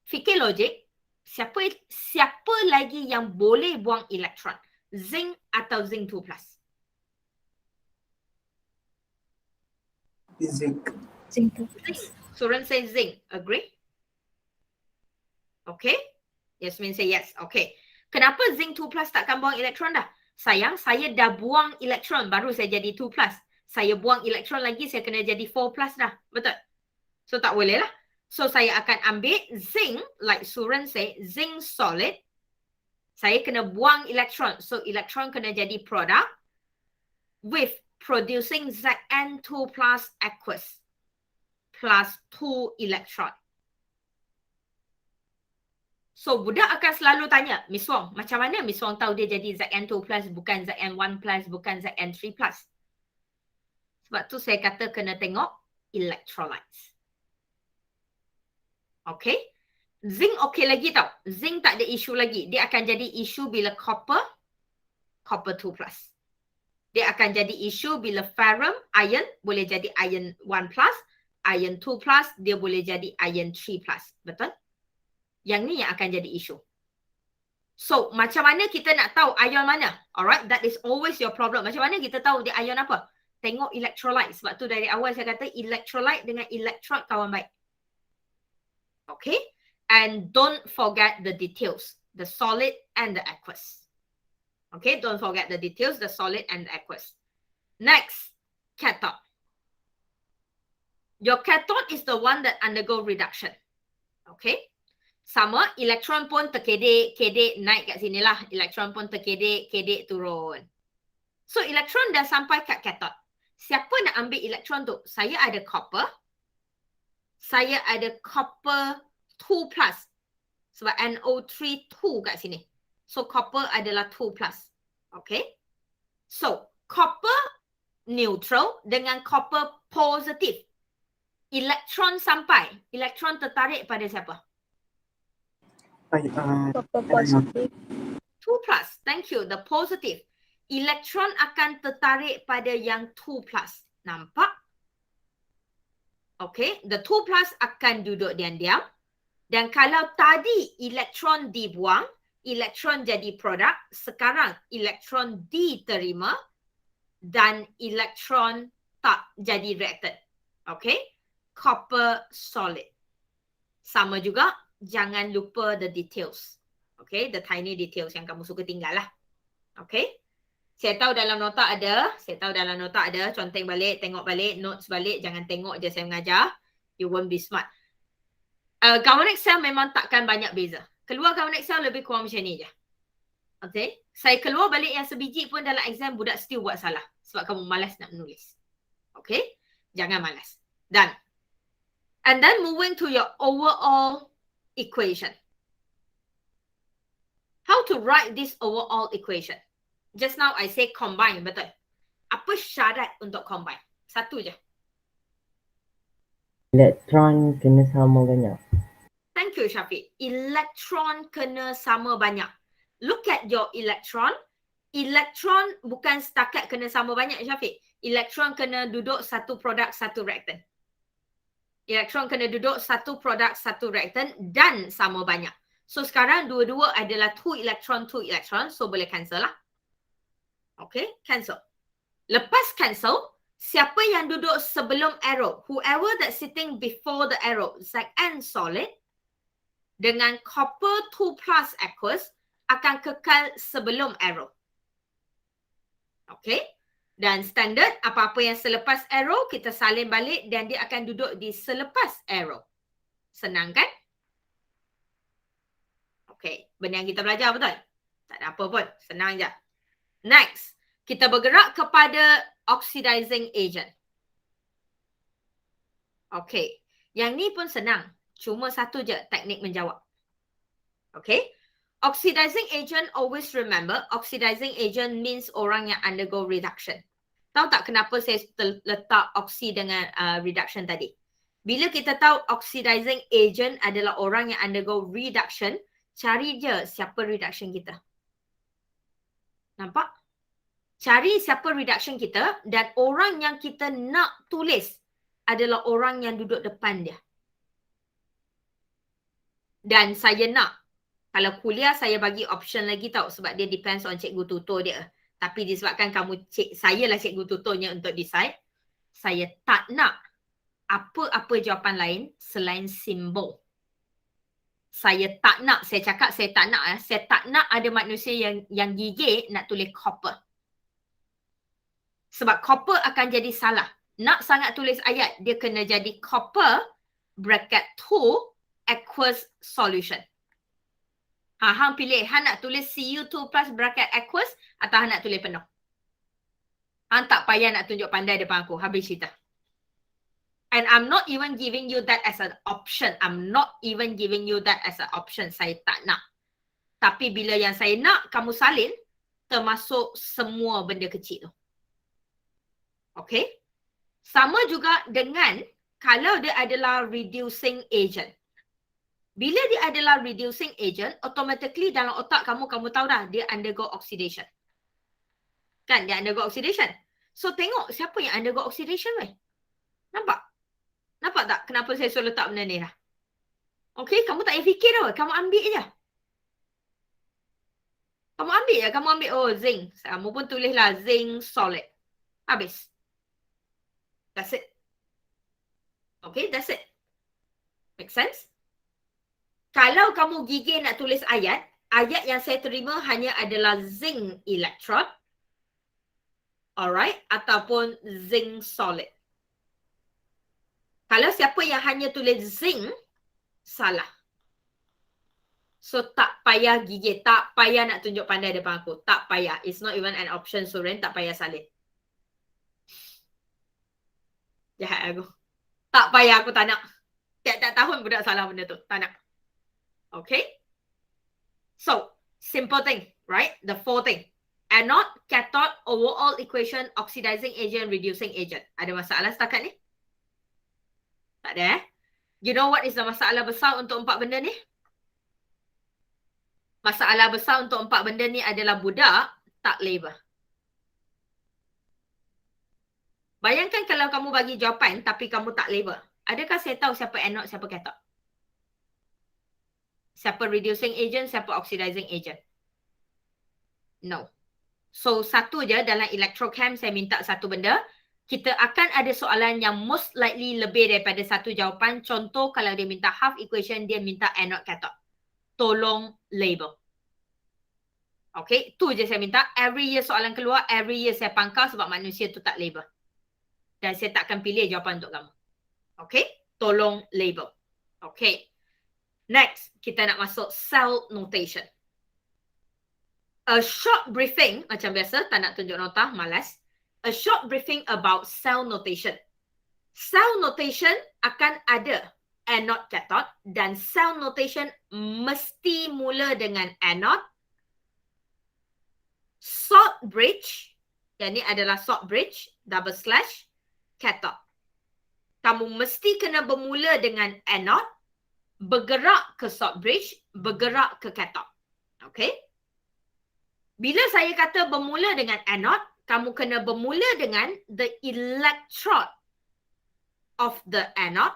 Fikir logik. Siapa lagi yang boleh buang elektron? Zinc atau zinc 2+? Zinc. Zinc. Suran say zinc. Agree? Okay? Yasmin say yes. Okay. Kenapa zinc 2+ takkan buang elektron dah? Sayang, saya dah buang elektron baru saya jadi 2+. Saya buang elektron lagi, saya kena jadi 4+ dah. Betul? So, tak boleh lah. So, saya akan ambil zinc, like Suran say, zinc solid. Saya kena buang elektron. So, elektron kena jadi produk with producing Zn2+ aqueous plus 2 electron. So, budak akan selalu tanya, Miss Wong, macam mana Miss Wong tahu dia jadi Zn2+, bukan Zn1+, bukan Zn3+? Sebab tu saya kata kena tengok electrolytes. Okay? Zinc okey lagi tau. Zinc tak ada isu lagi. Dia akan jadi isu bila copper 2+. Dia akan jadi isu bila ferrum, iron, boleh jadi iron 1+, iron 2+, dia boleh jadi iron 3+. Betul? Yang ni yang akan jadi isu. So, macam mana kita nak tahu ion mana? Alright, that is always your problem. Macam mana kita tahu dia ion apa? Tengok electrolyte. Sebab tu dari awal saya kata electrolyte dengan electrode kawan baik. Okay? And don't forget the details. The solid and the aqueous. Okay? Don't forget the details, the solid and the aqueous. Next, cathode. Your cathode is the one that undergo reduction. Okay? Sama, elektron pun terkedik naik kat sini lah. Elektron pun terkedik turun. So, elektron dah sampai kat cathode. Siapa nak ambil elektron tu? Saya ada copper. Saya ada copper 2+. Sebab NO3 2 kat sini. So, copper adalah 2+. Okay? So, copper neutral dengan copper positif. Elektron sampai. Elektron tertarik pada siapa? Copper positive. 2+. Thank you. The positive. Elektron akan tertarik pada yang 2+. Nampak? Okay. The 2+ akan duduk diam-diam. Dan kalau tadi elektron dibuang, elektron jadi produk. Sekarang elektron diterima dan elektron tak jadi reacted. Okay. Copper solid. Sama juga, jangan lupa the details. Okay, the tiny details yang kamu suka tinggal lah. Okay. Saya tahu dalam nota ada. Conteng balik, tengok balik, notes balik. Jangan tengok je saya mengajar. You won't be smart. Galvanic cell memang takkan banyak beza. Keluar galvanic cell lebih kurang macam ni je. Okay. Saya keluar balik yang sebiji pun dalam exam budak still buat salah. Sebab kamu malas nak menulis. Okay. Jangan malas. Done. And then moving to your overall equation. How to write this overall equation? Just now I say combine, betul? Apa syarat untuk combine? Satu je. Elektron kena sama banyak. Thank you, Syafiq. Elektron kena sama banyak. Look at your electron. Elektron bukan setakat kena sama banyak, Syafiq. Elektron kena duduk satu produk, satu reaktan. Elektron kena duduk satu produk, satu reaktan dan sama banyak. So sekarang dua-dua adalah 2 elektron, so boleh cancel lah. Okay, cancel. Lepas cancel, siapa yang duduk sebelum arrow? Whoever that's sitting before the arrow, Zn solid dengan copper 2 plus aqueous akan kekal sebelum arrow. Okay. Dan standard, apa-apa yang selepas arrow, kita salin balik dan dia akan duduk di selepas arrow. Senang kan? Okay. Benda yang kita belajar betul? Tak ada apa pun. Senang je. Next. Kita bergerak kepada oxidizing agent. Okay. Yang ni pun senang. Cuma satu je teknik menjawab. Okay. Oxidizing agent, always remember, oxidizing agent means orang yang undergo reduction. Tahu tak kenapa saya letak oxy dengan reduction tadi? Bila kita tahu oxidizing agent adalah orang yang undergo reduction, cari je siapa reduction kita. Nampak? Cari siapa reduction kita dan orang yang kita nak tulis adalah orang yang duduk depan dia. Dan saya nak, kalau kuliah saya bagi option lagi tau sebab dia depends on cikgu tutor dia. Tapi disebabkan saya lah cikgu tutornya untuk decide, saya tak nak apa-apa jawapan lain selain simbol. Saya tak nak ada manusia yang gigih nak tulis copper. Sebab copper akan jadi salah. Nak sangat tulis ayat, dia kena jadi copper bracket 2 aqueous solution. Hang pilih, hang nak tulis Cu2 plus bracket aqueous atau hang nak tulis penuh. Hang tak payah nak tunjuk pandai depan aku. Habis cerita. And I'm not even giving you that as an option. Saya tak nak. Tapi bila yang saya nak, kamu salin, termasuk semua benda kecil tu. Okay? Sama juga dengan kalau dia adalah reducing agent. Bila dia adalah reducing agent, automatically dalam otak kamu tahu dah dia undergo oxidation. Kan, dia undergo oxidation. So tengok siapa yang undergo oxidation weh. Nampak? Nampak tak kenapa saya suruh letak benda ni dah? Okay, kamu tak payah fikir dah. Kamu ambil je. Kamu ambil, oh zinc. Kamu pun tulislah zinc solid. Habis. That's it. Okay, that's it. Make sense? Kalau kamu gigih nak tulis ayat yang saya terima hanya adalah zinc electrode. Alright, ataupun zinc solid. Kalau siapa yang hanya tulis zinc, salah. So tak payah gigih, tak payah nak tunjuk pandai depan aku. Tak payah. It's not even an option, Suren. Tak payah salin. Jahat aku. Tak payah, aku tak nak. Tiap-tiap tahun budak salah benda tu. Tak nak. Okay? So, simple thing, right? The 4 thing. Anode, cathode, overall equation, oxidizing agent, reducing agent. Ada masalah setakat ni? Tak ada You know what is the masalah besar untuk 4 benda ni? Masalah besar untuk 4 benda ni adalah budak tak label. Bayangkan kalau kamu bagi jawapan tapi kamu tak label. Adakah saya tahu siapa anode, siapa cathode? Siapa reducing agent, siapa oxidizing agent? No. So, satu je dalam electrochem saya minta satu benda. Kita akan ada soalan yang most likely lebih daripada satu jawapan. Contoh kalau dia minta half equation, dia minta anode cathode. Tolong label. Okay, tu je saya minta. Every year soalan keluar, every year saya pangkal sebab manusia tu tak label. Dan saya tak akan pilih jawapan untuk kamu. Okay, tolong label. Okay. Next, kita nak masuk cell notation. A short briefing, macam biasa, tak nak tunjuk nota, malas. A short briefing about cell notation. Cell notation akan ada anode cathode dan cell notation mesti mula dengan anode, salt bridge, yang ni adalah salt bridge, double slash, cathode. Kamu mesti kena bermula dengan anode, bergerak ke salt bridge, bergerak ke cathode. Okay? Bila saya kata bermula dengan anode, kamu kena bermula dengan the electrode of the anode,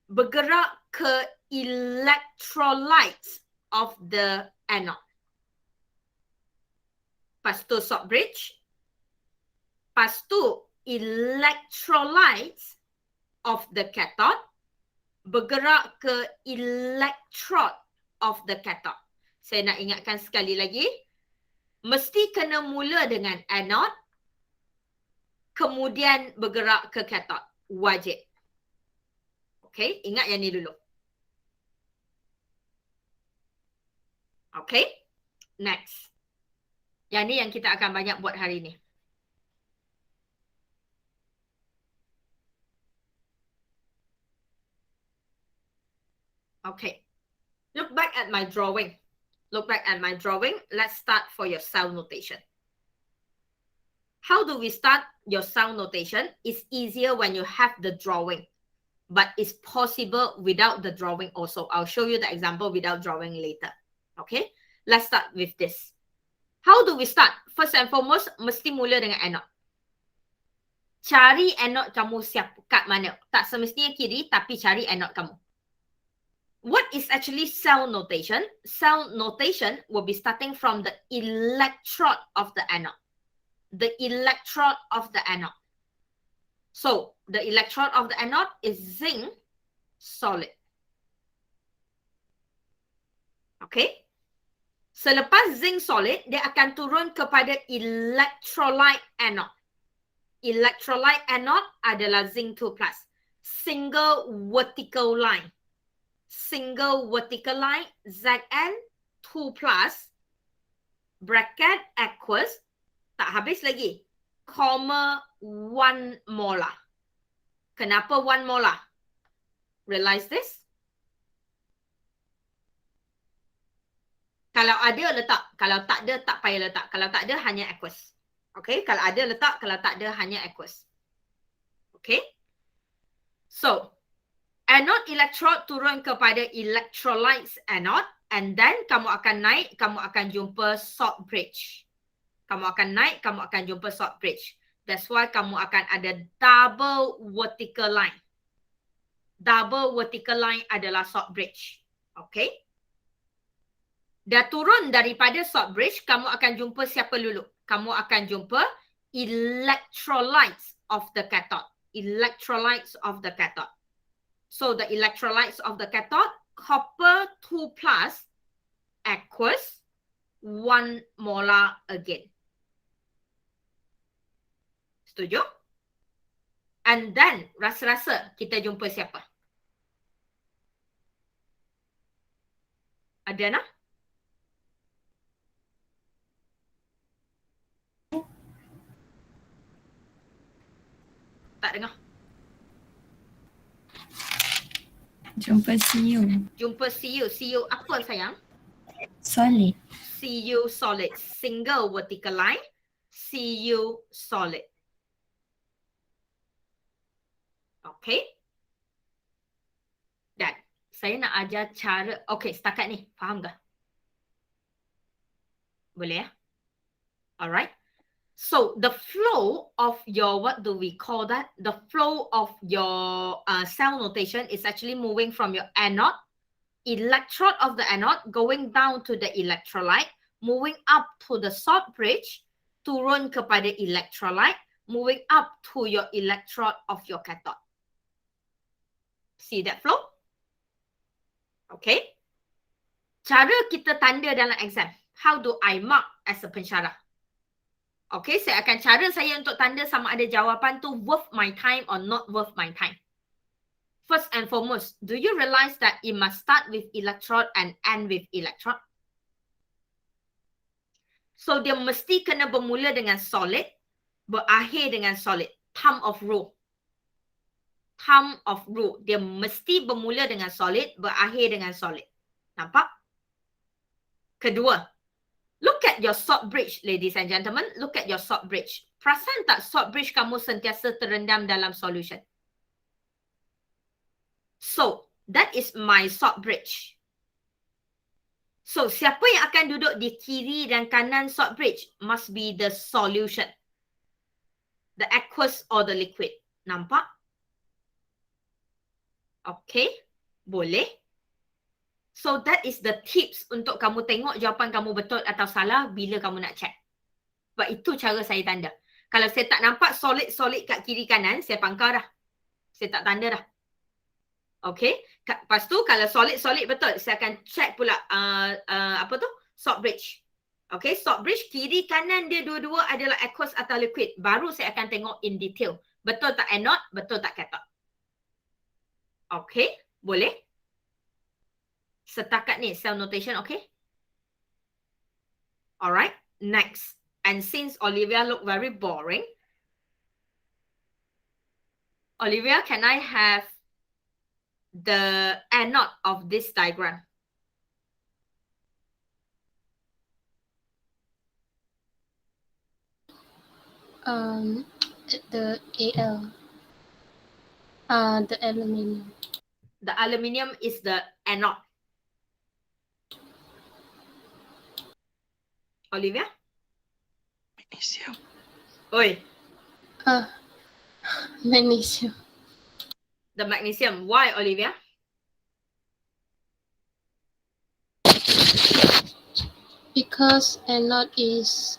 bergerak ke electrolytes of the anode. Lepas tu salt bridge. Lepas tu electrolytes of the cathode bergerak ke electrode of the cathode. Saya nak ingatkan sekali lagi. Mesti kena mula dengan anode, kemudian bergerak ke cathode. Wajib. Okay, ingat yang ni dulu. Okay, next. Yang ni yang kita akan banyak buat hari ni. Okay, look back at my drawing. Look back at my drawing. Let's start for your cell notation. How do we start your cell notation? It's easier when you have the drawing, but it's possible without the drawing also. I'll show you the example without drawing later. Okay, let's start with this. How do we start? First and foremost, mesti mula dengan anode. Cari anode kamu kat mana? Tak semestinya kiri, tapi cari anode kamu. What is actually cell notation? Cell notation will be starting from the electrode of the anode. The electrode of the anode. So, the electrode of the anode is zinc solid. Okay? Selepas zinc solid, dia akan turun kepada electrolyte anode. Electrolyte anode adalah zinc 2+. Single vertical line. Single vertical line Zn 2+, bracket aqueous, tak habis lagi, comma 1 molar. Kenapa 1 molar? Realize this? Kalau ada letak, kalau tak ada tak payah letak. Kalau tak ada hanya aqueous. Okay, kalau ada letak, kalau tak ada hanya aqueous. Okay. So, anode electrode turun kepada electrolytes anode, and then kamu akan naik, kamu akan jumpa salt bridge. Kamu akan naik, kamu akan jumpa salt bridge. That's why kamu akan ada double vertical line. Double vertical line adalah salt bridge. Okay. Dah turun daripada salt bridge, kamu akan jumpa siapa dulu? Kamu akan jumpa electrolytes of the cathode. Electrolytes of the cathode. So the electrolytes of the cathode, copper 2+, aqueous 1 molar again. Setuju? And then rasa-rasa kita jumpa siapa? Adriana? Tak dengar. Jumpa CU. Jumpa CU. CU apa sayang? Solid. CU solid. Single vertical line. CU solid. Okay. Dan saya nak ajar cara. Okay, setakat ni. Faham ke? Boleh ya? Alright. So the flow of your, what do we call that? The flow of your cell notation is actually moving from your anode, electrode of the anode, going down to the electrolyte, moving up to the salt bridge, turun kepada electrolyte, moving up to your electrode of your cathode. See that flow? Okay. Cara kita tanda dalam exam. How do I mark as a pensyarah? Okay, saya akan cara saya untuk tanda sama ada jawapan tu worth my time or not worth my time. First and foremost, do you realize that it must start with electrode and end with electrode? So, dia mesti kena bermula dengan solid, berakhir dengan solid. Thumb of rule. Thumb of rule. Dia mesti bermula dengan solid, berakhir dengan solid. Nampak? Kedua, look at your salt bridge, ladies and gentlemen. Look at your salt bridge. Perasan tak salt bridge kamu sentiasa terendam dalam solution? So, that is my salt bridge. So, siapa yang akan duduk di kiri dan kanan salt bridge must be the solution. The aqueous or the liquid. Nampak? Okay. Boleh. So that is the tips untuk kamu tengok jawapan kamu betul atau salah bila kamu nak check. Sebab itu cara saya tanda. Kalau saya tak nampak solid-solid kat kiri kanan, saya pangkar dah. Saya tak tanda dah. Okay. Lepas tu kalau solid-solid betul, saya akan check pula salt bridge. Okay, salt bridge kiri kanan dia dua-dua adalah aqueous atau liquid. Baru saya akan tengok in detail. Betul tak anode, betul tak cathode. Okay, boleh? Setakat ni cell notation, okay? Alright, next. And since Olivia look very boring, Olivia, can I have the anode of this diagram? The the aluminium. The aluminium is the anode. Olivia? Magnesium. Oi, Magnesium. the magnesium. Why, Olivia? Because anode is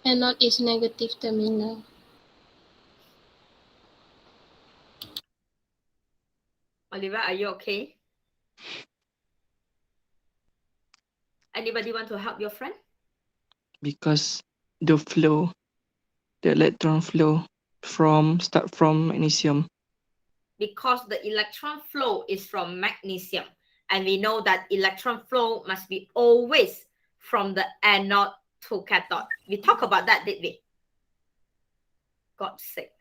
negative terminal. Olivia, are you okay? Anybody want to help your friend? Because the electron flow start from magnesium. Because the electron flow is from magnesium. And we know that electron flow must be always from the anode to cathode. We talked about that, did we? God's sake.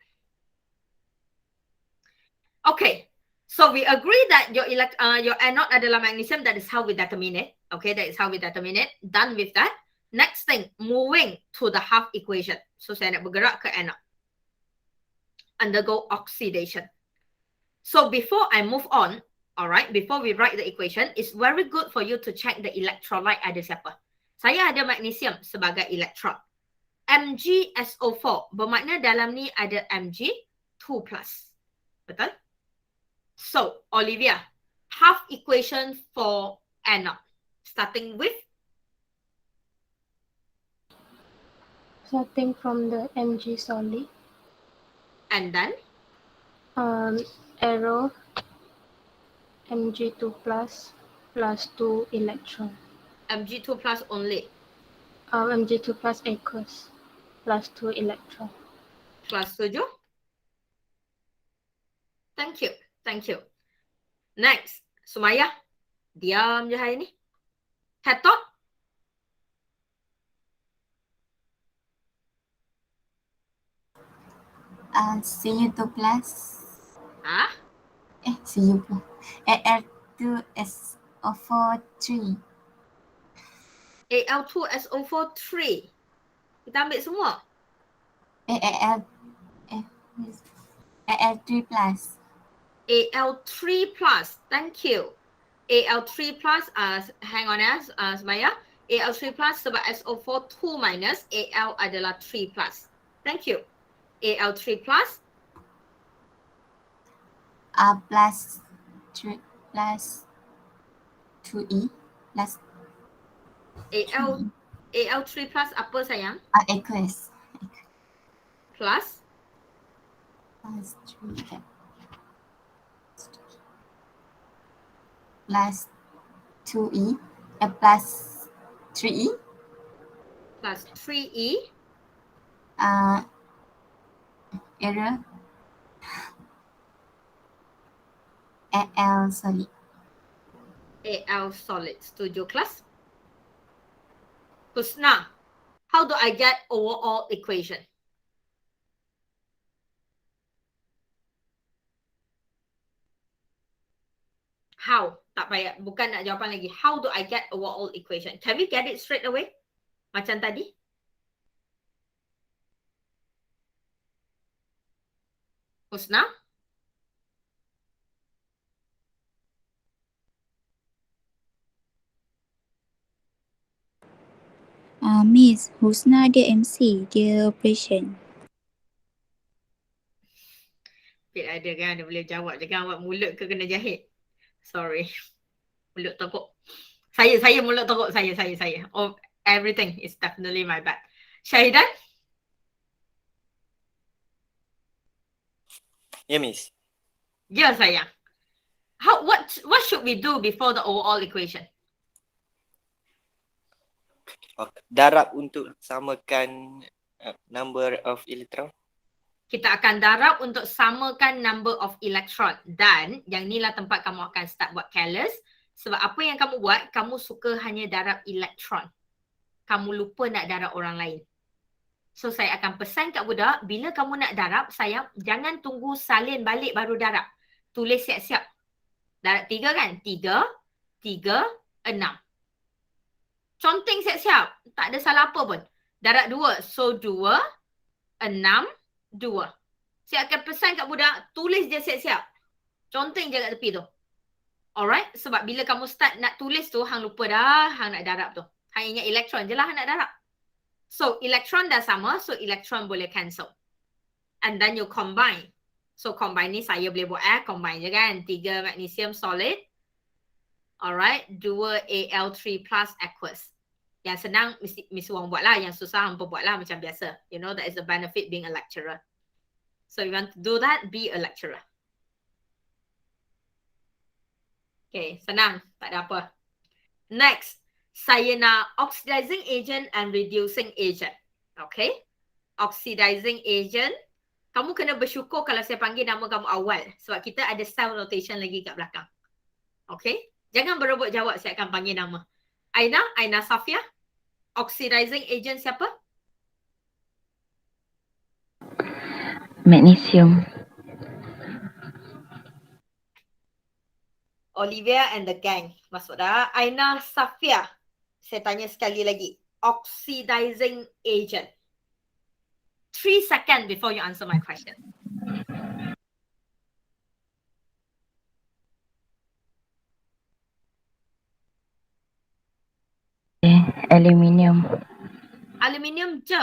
Okay, so we agree that your anode adalah magnesium. That is how we determine it. Okay, that is how we determine it. Done with that. Next thing, moving to the half equation. So saya nak bergerak ke anode. Undergo oxidation. So before I move on, alright, before we write the equation, it's very good for you to check the electrolyte ada siapa. Saya ada magnesium sebagai electron. MgSO4 bermakna dalam ni ada Mg2+. Betul? So, Olivia, half equation for anode. Starting with? Starting from the Mg solid. And then? Arrow Mg2 plus 2 electron. Mg2 plus only. Mg2 plus aqueous plus 2 electron. Plus 7. Thank you. Thank you. Next, Sumaya. Diam je hari ni. Cathode. Cu2 plus. Ah? Cu plus. Al2SO4 3. Al2SO4 3. Kita ambil semua. Al3 plus. Al3 plus. Thank you. Al3 plus, hang on Sumaya. Al3 plus sebab SO4 2 minus, Al adalah 3 plus. Thank you. Al3 plus. Plus 3 plus 2E plus Al3 plus apa sayang? aqueous. Plus? Plus 3. Plus 2E. Plus 3E. Plus 3E. Error. Al solid. Al solid. Setuju kelas? Husna, how do I get overall equation? How? Tak payah. Bukan nak jawapan lagi. How do I get overall equation? Can we get it straight away? Macam tadi? Husna? Miss, Husna dia MC, dia operation. Fit ada kan, dia boleh jawab. Jangan awak mulut ke kena jahit. Sorry. Mulut teruk. Saya mulut teruk saya. Oh, everything is definitely my bad. Syahidan? Ya, Miss. Ya, sayang. What should we do before the overall equation? Darab untuk samakan number of electron. Kita akan darab untuk samakan number of electron. Dan yang inilah tempat kamu akan start buat careless. Sebab apa yang kamu buat, kamu suka hanya darab elektron. Kamu lupa nak darab orang lain. So saya akan pesan kat budak, bila kamu nak darab, sayang, jangan tunggu salin balik baru darab. Tulis siap-siap. Darab 3 kan? 3, 6. Conteng siap-siap. Tak ada salah apa pun. Darab 2. So 2, 6, 2. Saya akan pesan kat budak, tulis je siap-siap. Conteng je kat tepi tu. Alright? Sebab bila kamu start nak tulis tu, hang lupa dah, hang nak darab tu. Hang ingat elektron je lah hang nak darab. So, elektron dah sama, so elektron boleh cancel. And then you combine. So, combine ni saya boleh buat combine je kan. 3 magnesium solid. Alright, 2 Al3 plus aqueous. Yang senang, mesti orang buat lah. Yang susah, hampa buat lah macam biasa. You know, that is the benefit being a lecturer. So, you want to do that, be a lecturer. Okay, senang. Tak ada apa. Next, saya nak oxidizing agent and reducing agent. Okay? Oxidizing agent. Kamu kena bersyukur kalau saya panggil nama kamu awal. Sebab kita ada cell notation lagi kat belakang. Okay? Jangan berebut jawab, saya akan panggil nama. Aina Safia. Oxidizing agent siapa? Magnesium. Olivia and the gang. Masuk dah. Aina Safia. Saya tanya sekali lagi. Oxidizing agent. 3 seconds before you answer my question. Aluminium. Aluminium je.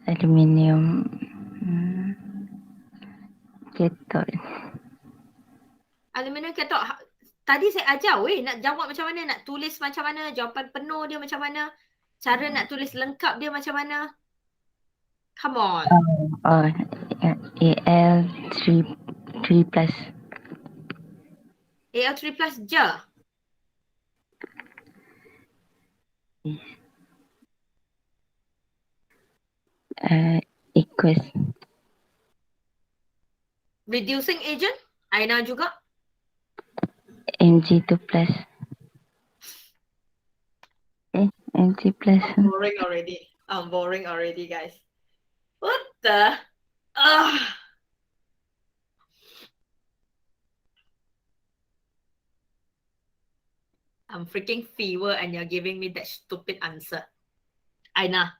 Aluminium. Cathode. Aluminium cathode. Tadi saya ajar nak jawab macam mana, nak tulis macam mana, jawapan penuh dia macam mana, cara nak tulis lengkap dia macam mana. Come on. Al3 plus. Al3 plus je. Aqueous. Reducing agent, Aina juga. Mg2 plus. Mg plus. Boring already. I'm boring already, guys. What the? I'm freaking fever and you're giving me that stupid answer. Aina.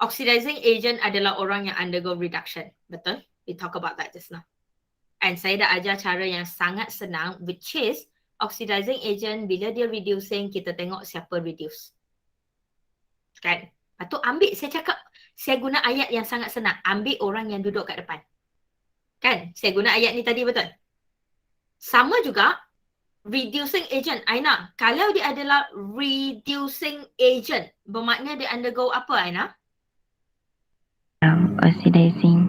Oxidizing agent adalah orang yang undergo reduction. Betul? We talk about that just now. And saya dah ajar cara yang sangat senang, which is oxidizing agent, bila dia reducing, kita tengok siapa reduce. Kan? Lepas tu ambil, saya cakap, saya guna ayat yang sangat senang. Ambil orang yang duduk kat depan. Kan? Saya guna ayat ni tadi, betul? Sama juga, reducing agent. Aina, kalau dia adalah reducing agent, bermakna dia undergo apa, Aina? Oxidizing.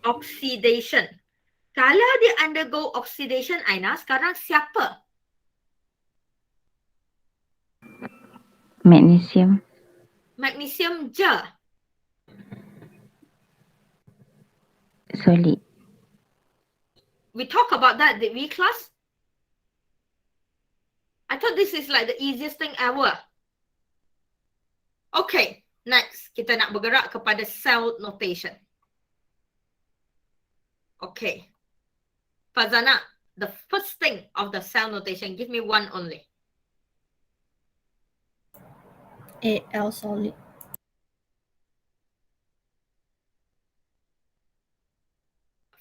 Oxidation. Kalau dia undergo oxidation, Aina, sekarang siapa? Magnesium. Magnesium je. Solid. We talk about that, did we, class? I thought this is like the easiest thing ever. Okay, next. Kita nak bergerak kepada cell notation. Okay. Fazana, the first thing of the cell notation, give me one only. Al solid.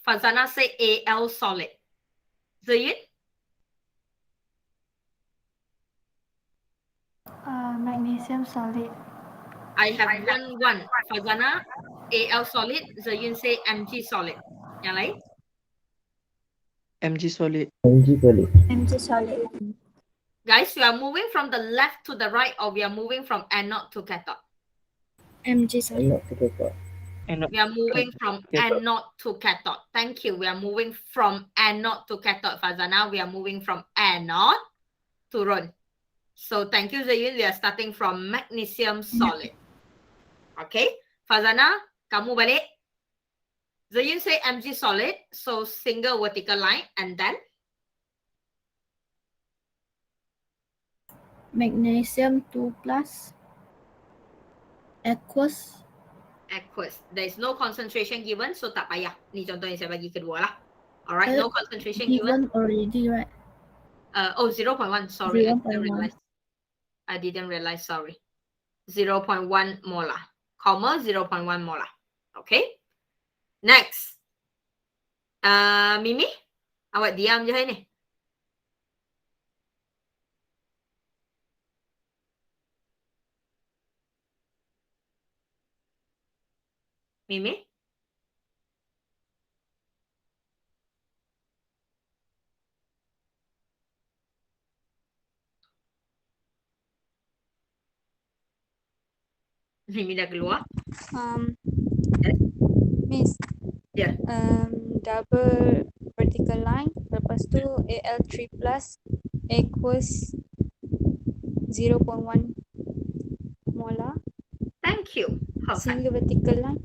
Fazana say Al solid. Zayin? Magnesium solid. I have 1-1. Fazana, Al solid. Zayun say Mg solid. Yang lain? Mg solid. MG solid. MG solid. Guys, we are moving from the left to the right, or we are moving from anode to cathode? MG solid. Not to cathode. We are moving from anode to cathode. Thank you. We are moving from anode to cathode. Fazana, we are moving from anode to run. So thank you, Zayun. We are starting from magnesium solid. Okay. Fazana, kamu balik. Zayun say Mg solid. So single vertical line, and then Magnesium 2 plus. Aqueous. aqueous. There is no concentration given, so tak payah. Ni contoh yang saya bagi kedua lah. Alright, no concentration given. Already, right? 0.1. Sorry, 0.1. I didn't realize. Sorry. 0.1 molar, comma 0.1 molar. Okay. Next. Mimi, awak diam je hari ni. Mimi? Mimi dah keluar. Miss. Ya. Double vertical line. Lepas tu Al3 plus aqueous 0.1 molar. Thank you. Single vertical line.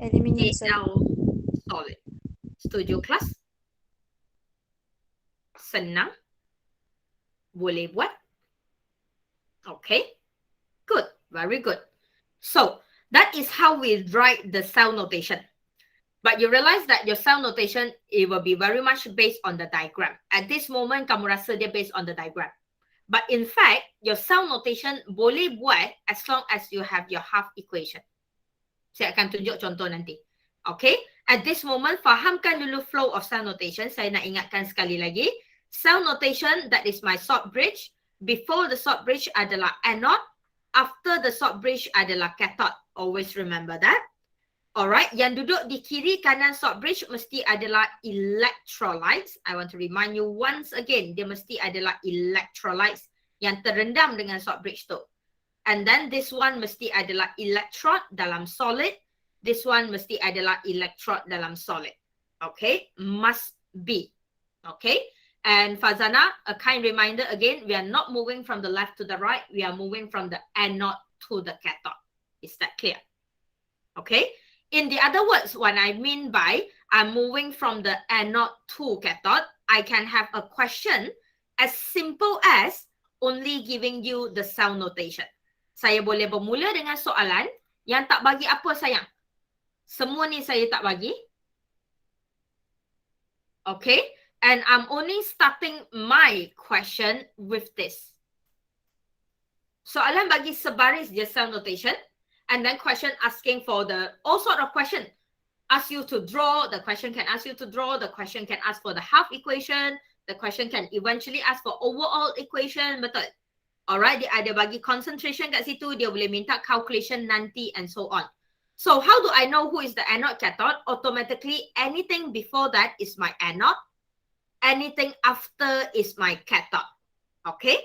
Aluminium solid. Setuju kelas? Senang. Boleh buat. Okay. Good. Very good. So, that is how we write the cell notation. But you realize that your cell notation, it will be very much based on the diagram. At this moment, kamu rasa dia based on the diagram. But in fact, your cell notation boleh buat as long as you have your half equation. Saya akan tunjuk contoh nanti. Okay? At this moment, fahamkan dulu flow of cell notation. Saya nak ingatkan sekali lagi. Cell notation, that is my salt bridge. Before the salt bridge adalah anode. After the salt bridge adalah cathode. Always remember that. Alright, yang duduk di kiri kanan salt bridge mesti adalah electrolytes. I want to remind you once again, dia mesti adalah electrolytes yang terendam dengan salt bridge tu. And then this one mesti adalah electrode dalam solid. This one mesti adalah electrode dalam solid. Okay, must be. Okay, and Fazana, a kind reminder again, we are not moving from the left to the right. We are moving from the anode to the cathode. Is that clear? Okay. In the other words, what I mean by I'm moving from the anode to cathode, I can have a question as simple as only giving you the cell notation. Saya boleh bermula dengan soalan yang tak bagi apa sayang. Semua ni saya tak bagi. Okay. And I'm only starting my question with this. Soalan bagi sebaris je cell notation. And then question asking for the all sort of question. Ask you to draw. The question can ask you to draw. The question can ask for the half equation. The question can eventually ask for overall equation. Betul? Alright, dia ada bagi concentration kat situ, dia boleh minta calculation nanti and so on. So how do I know who is the anode cathode? Automatically, anything before that is my anode. Anything after is my cathode. Okay?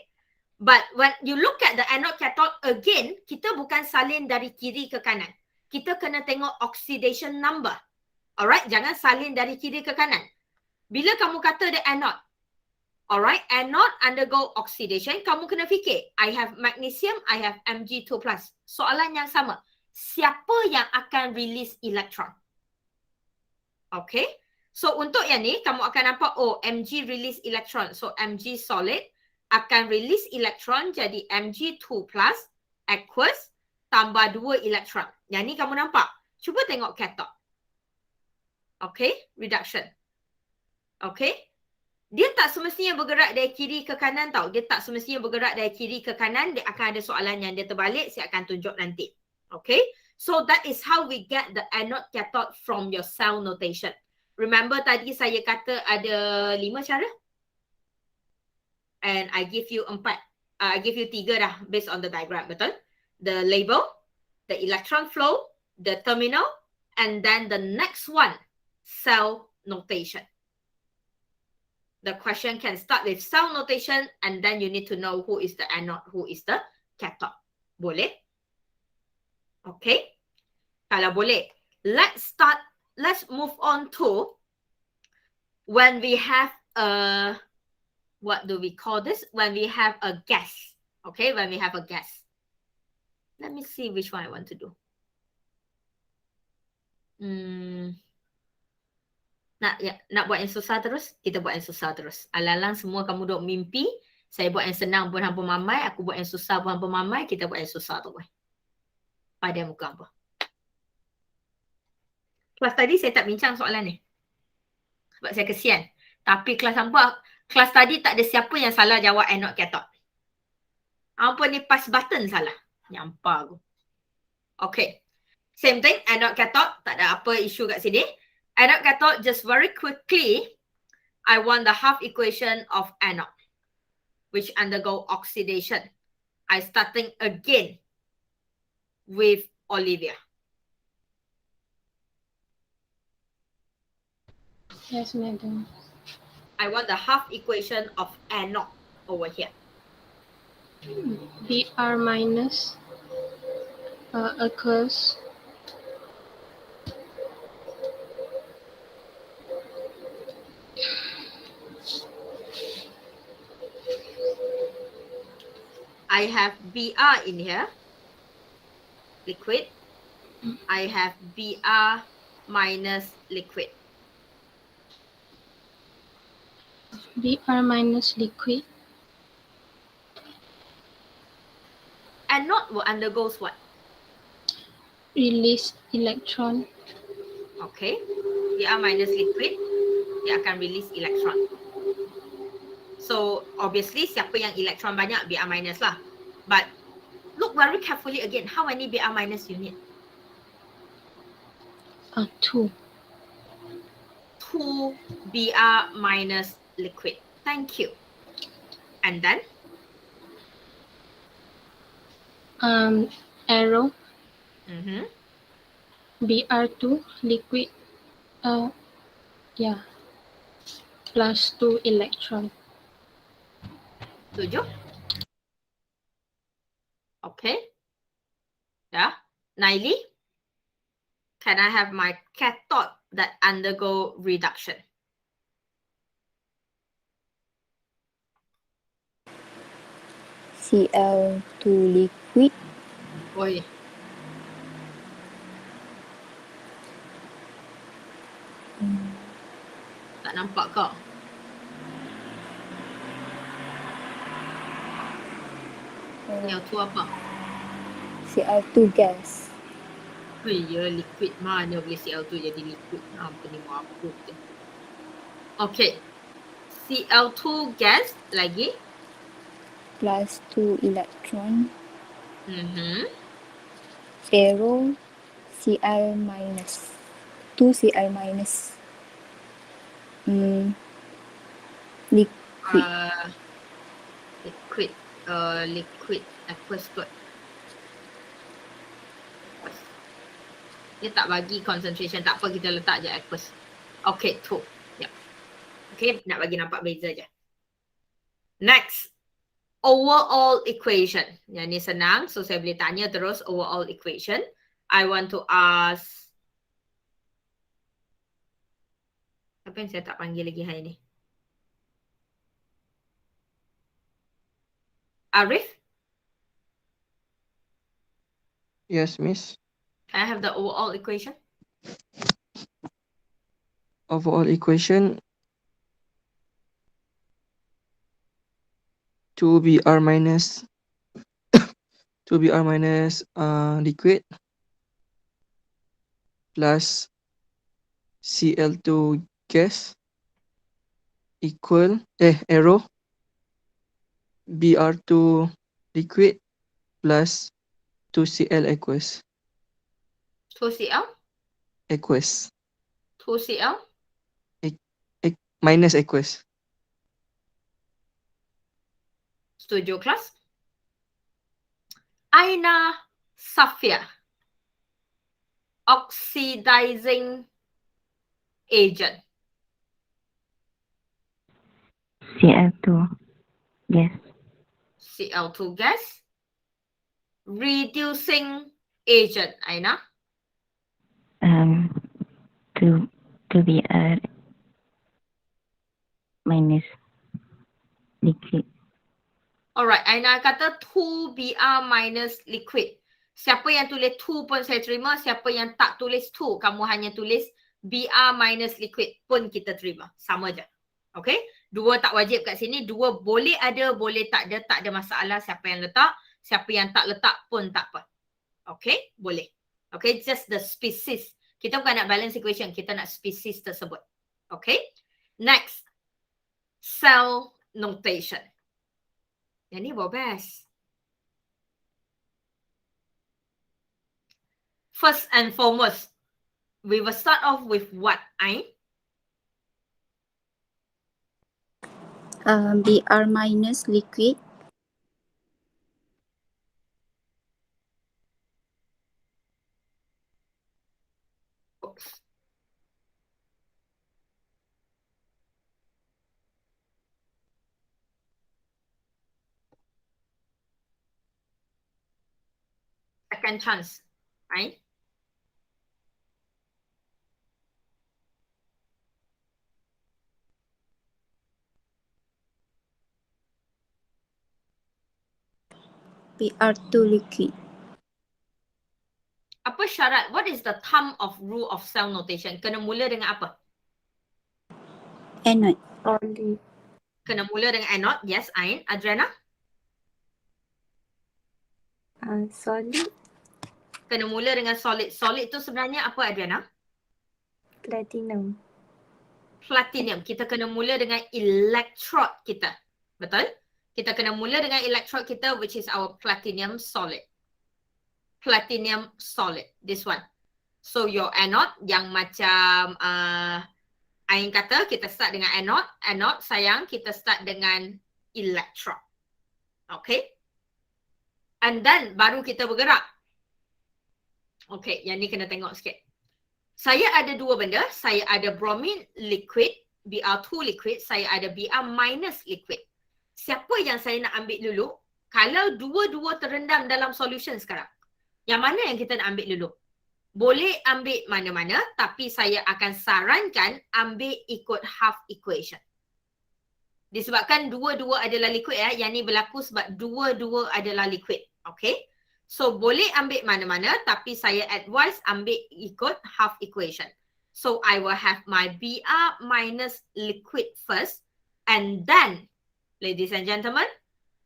But when you look at the anode cathode, again, kita bukan salin dari kiri ke kanan. Kita kena tengok oxidation number. Alright, jangan salin dari kiri ke kanan. Bila kamu kata dia anode, alright, anode undergo oxidation, kamu kena fikir, I have magnesium, I have Mg2+. Soalan yang sama, siapa yang akan release electron? Okay, so untuk yang ni, kamu akan nampak, oh, Mg release electron. So, Mg solid akan release electron jadi Mg2+, aqueous, tambah 2 electron. Yang ni kamu nampak. Cuba tengok cathode. Okay, reduction. Okay. Dia tak semestinya bergerak dari kiri ke kanan tau. Dia tak semestinya bergerak dari kiri ke kanan. Dia akan ada soalan yang dia terbalik. Saya akan tunjuk nanti. Okay. So that is how we get the anode cathode from your cell notation. Remember tadi saya kata ada 5 cara? And I give you 4. I give you 3 dah based on the diagram, betul? The label, the electron flow, the terminal, and then the next one, cell notation. The question can start with cell notation and then you need to know who is the anode, who is the cathode. Boleh? Okay. Kalau boleh, let's move on to when we have a, what do we call this? When we have a gas. Okay, when we have a gas. Let me see which one I want to do. Nak buat yang susah terus? Kita buat yang susah terus. Alang-alang semua kamu duk mimpi, saya buat yang senang pun hampa mamai, aku buat yang susah pun hampa mamai, kita buat yang susah tu. Pada muka hampa. Kelas tadi saya tak bincang soalan ni. Sebab saya kesian. Tapi kelas hampa, kelas tadi tak ada siapa yang salah jawab anode cathode. Hampa ni pass button salah. Nyampar aku. Okay. Same thing, anode cathode, tak ada apa isu kat sini. Anode cathode, just very quickly, I want the half equation of anode, which undergo oxidation. I starting again with Olivia. Yes, madam. I want the half equation of anode over here. Br minus aqueous I have Br in here, liquid. I have Br minus liquid. Br minus liquid. Anode will undergoes what? Release electron. Okay. Br minus liquid, dia akan release electron. So obviously siapa yang electron banyak, Br minus lah. But look very carefully again. How many Br minus you need? 2. 2 Br minus liquid. Thank you. And then? Arrow. Mm-hmm. Br2 liquid. Yeah. Plus 2 electron. Setuju? Okay. Yeah. Naili? Can I have my cathode that undergo reduction? Cl2 liquid. Oi. Tak nampak kau? Yang tu apa? Cl2 gas. Oh ya, liquid. Mana boleh Cl2 jadi liquid? Apa ni apa tu? Okay. Cl2 gas lagi. Plus 2 electron. Arrow. Cl minus. 2 Cl minus. Liquid. Liquid aqueous kot. Dia tak bagi concentration, tak apa, kita letak je aqueous. Okay, 2. Yeah. Okay, nak bagi nampak beza je. Next, overall equation. Yang ni senang, so saya boleh tanya terus overall equation. I want to ask, apa yang saya tak panggil lagi hari ni? Arif? Yes, miss. Can I have the overall equation? Overall equation 2Br minus 2Br minus liquid plus Cl2 gas equal arrow Br2 liquid plus 2Cl aqueous. 2Cl? Aqueous. 2Cl? Minus aqueous. Setuju kelas? Aina Safia, oxidizing agent. Cl2 gas. Cl2 gas. Reducing agent, Aina. To Br minus liquid. Alright, Aina kata 2Br minus liquid. Siapa yang tulis 2 pun saya terima. Siapa yang tak tulis 2, kamu hanya tulis Br minus liquid pun kita terima. Sama je. Okay? 2 tak wajib kat sini. 2 boleh ada, boleh tak ada masalah siapa yang letak. Siapa yang tak letak pun tak apa. Okay? Boleh. Okay? Just the species. Kita bukan nak balance equation. Kita nak species tersebut. Okay? Next. Cell notation. Yang ni bawa best. First and foremost, we will start off with what, Ain? Br minus liquid. Oops. Second chance, Ain? Br2 liquid. Apa syarat? What is the thumb of rule of cell notation? Kena mula dengan apa? Anode. Solid. Kena mula dengan anode. Yes, Ain. Adriana? Solid. Kena mula dengan solid. Solid tu sebenarnya apa, Adriana? Platinum. Platinum. Kita kena mula dengan electrode kita. Betul? Kita kena mula dengan electrode kita, which is our platinum solid. Platinum solid. This one. So your anode yang macam Ain kata kita start dengan anode. Anode sayang kita start dengan electrode. Okay. And then baru kita bergerak. Okay, yang ni kena tengok sikit. Saya ada dua benda. Saya ada bromine liquid, Br2 liquid. Saya ada Br minus liquid. Siapa yang saya nak ambil dulu? Kalau dua-dua terendam dalam solution sekarang, yang mana yang kita nak ambil dulu? Boleh ambil mana-mana, tapi saya akan sarankan ambil ikut half equation. Disebabkan dua-dua adalah liquid ya. Yang ni berlaku sebab dua-dua adalah liquid. Okay. So boleh ambil mana-mana, tapi saya advise ambil ikut half equation. So I will have my Br minus liquid first, and then, ladies and gentlemen,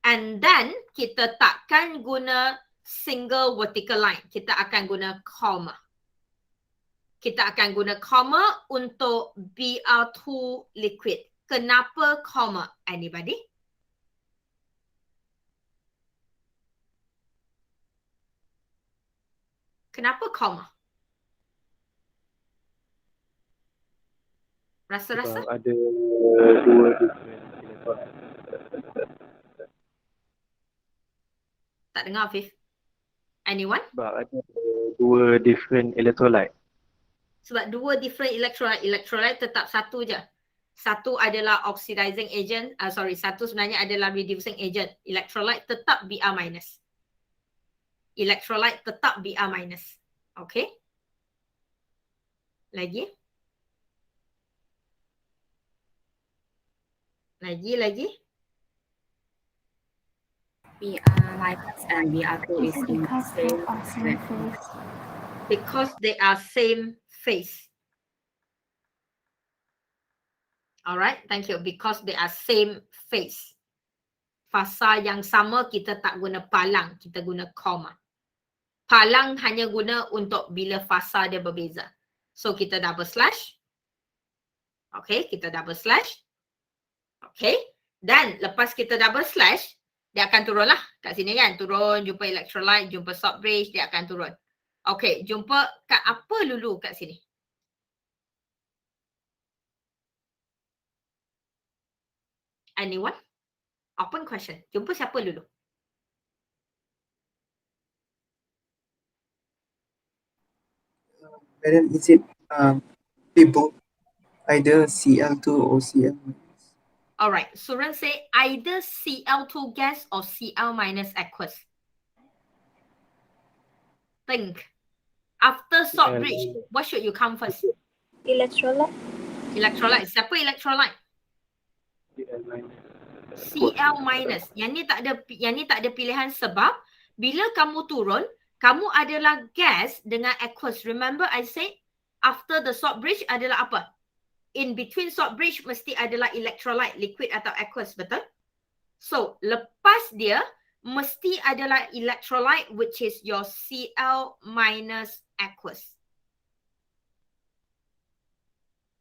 and then kita takkan guna single vertical line. Kita akan guna comma. Kita akan guna comma untuk Br2 liquid. Kenapa comma? Anybody? Kenapa comma? Rasa-rasa? Sebab ada dua different electron. Tak dengar, Afif. Anyone? Sebab ada dua different electrolyte. Sebab dua different electrolyte. Electrolyte tetap satu je. Satu adalah oxidizing agent. Satu sebenarnya adalah reducing agent. Electrolyte tetap Br minus. Electrolyte tetap Br minus. Okay. Lagi. Lagi. Br minus and Br2 is in the same phase. Because they are same phase. Alright, thank you. Because they are same phase. Fasa yang sama, kita tak guna palang, kita guna comma. Palang hanya guna untuk bila fasa dia berbeza. So kita double slash. Okay, kita double slash. Okay, dan lepas kita double slash, dia akan turun lah kat sini kan. Turun, jumpa electrolyte, jumpa salt bridge, dia akan turun. Okay, jumpa kat apa dulu kat sini? Anyone? Open question. Jumpa siapa dulu? then is it both either Cl2 or Cl? Alright, Suran say either Cl2 gas or Cl minus aqueous. Think. After salt bridge, what should you count first? Electrolyte. Electrolyte. Siapa electrolyte? Cl minus. Yang ni tak ada pilihan sebab bila kamu turun, kamu adalah gas dengan aqueous. Remember I said after the salt bridge adalah apa? In between salt bridge mesti adalah electrolyte, liquid atau aqueous, betul? So, lepas dia mesti adalah electrolyte which is your Cl minus aqueous.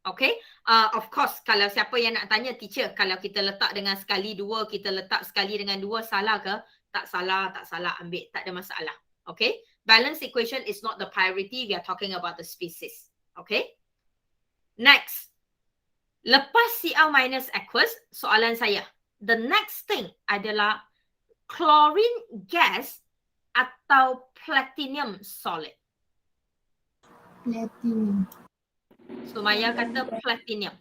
Okay, of course kalau siapa yang nak tanya teacher, kalau kita letak dengan sekali dua, kita letak sekali dengan dua, salah ke? Tak salah, ambil, tak ada masalah. Okay, balance equation is not the priority, we are talking about the species. Okay, next. Lepas Cl minus aqueous, soalan saya, the next thing adalah chlorine gas atau platinum solid? Platinum. So Maya kata platinum.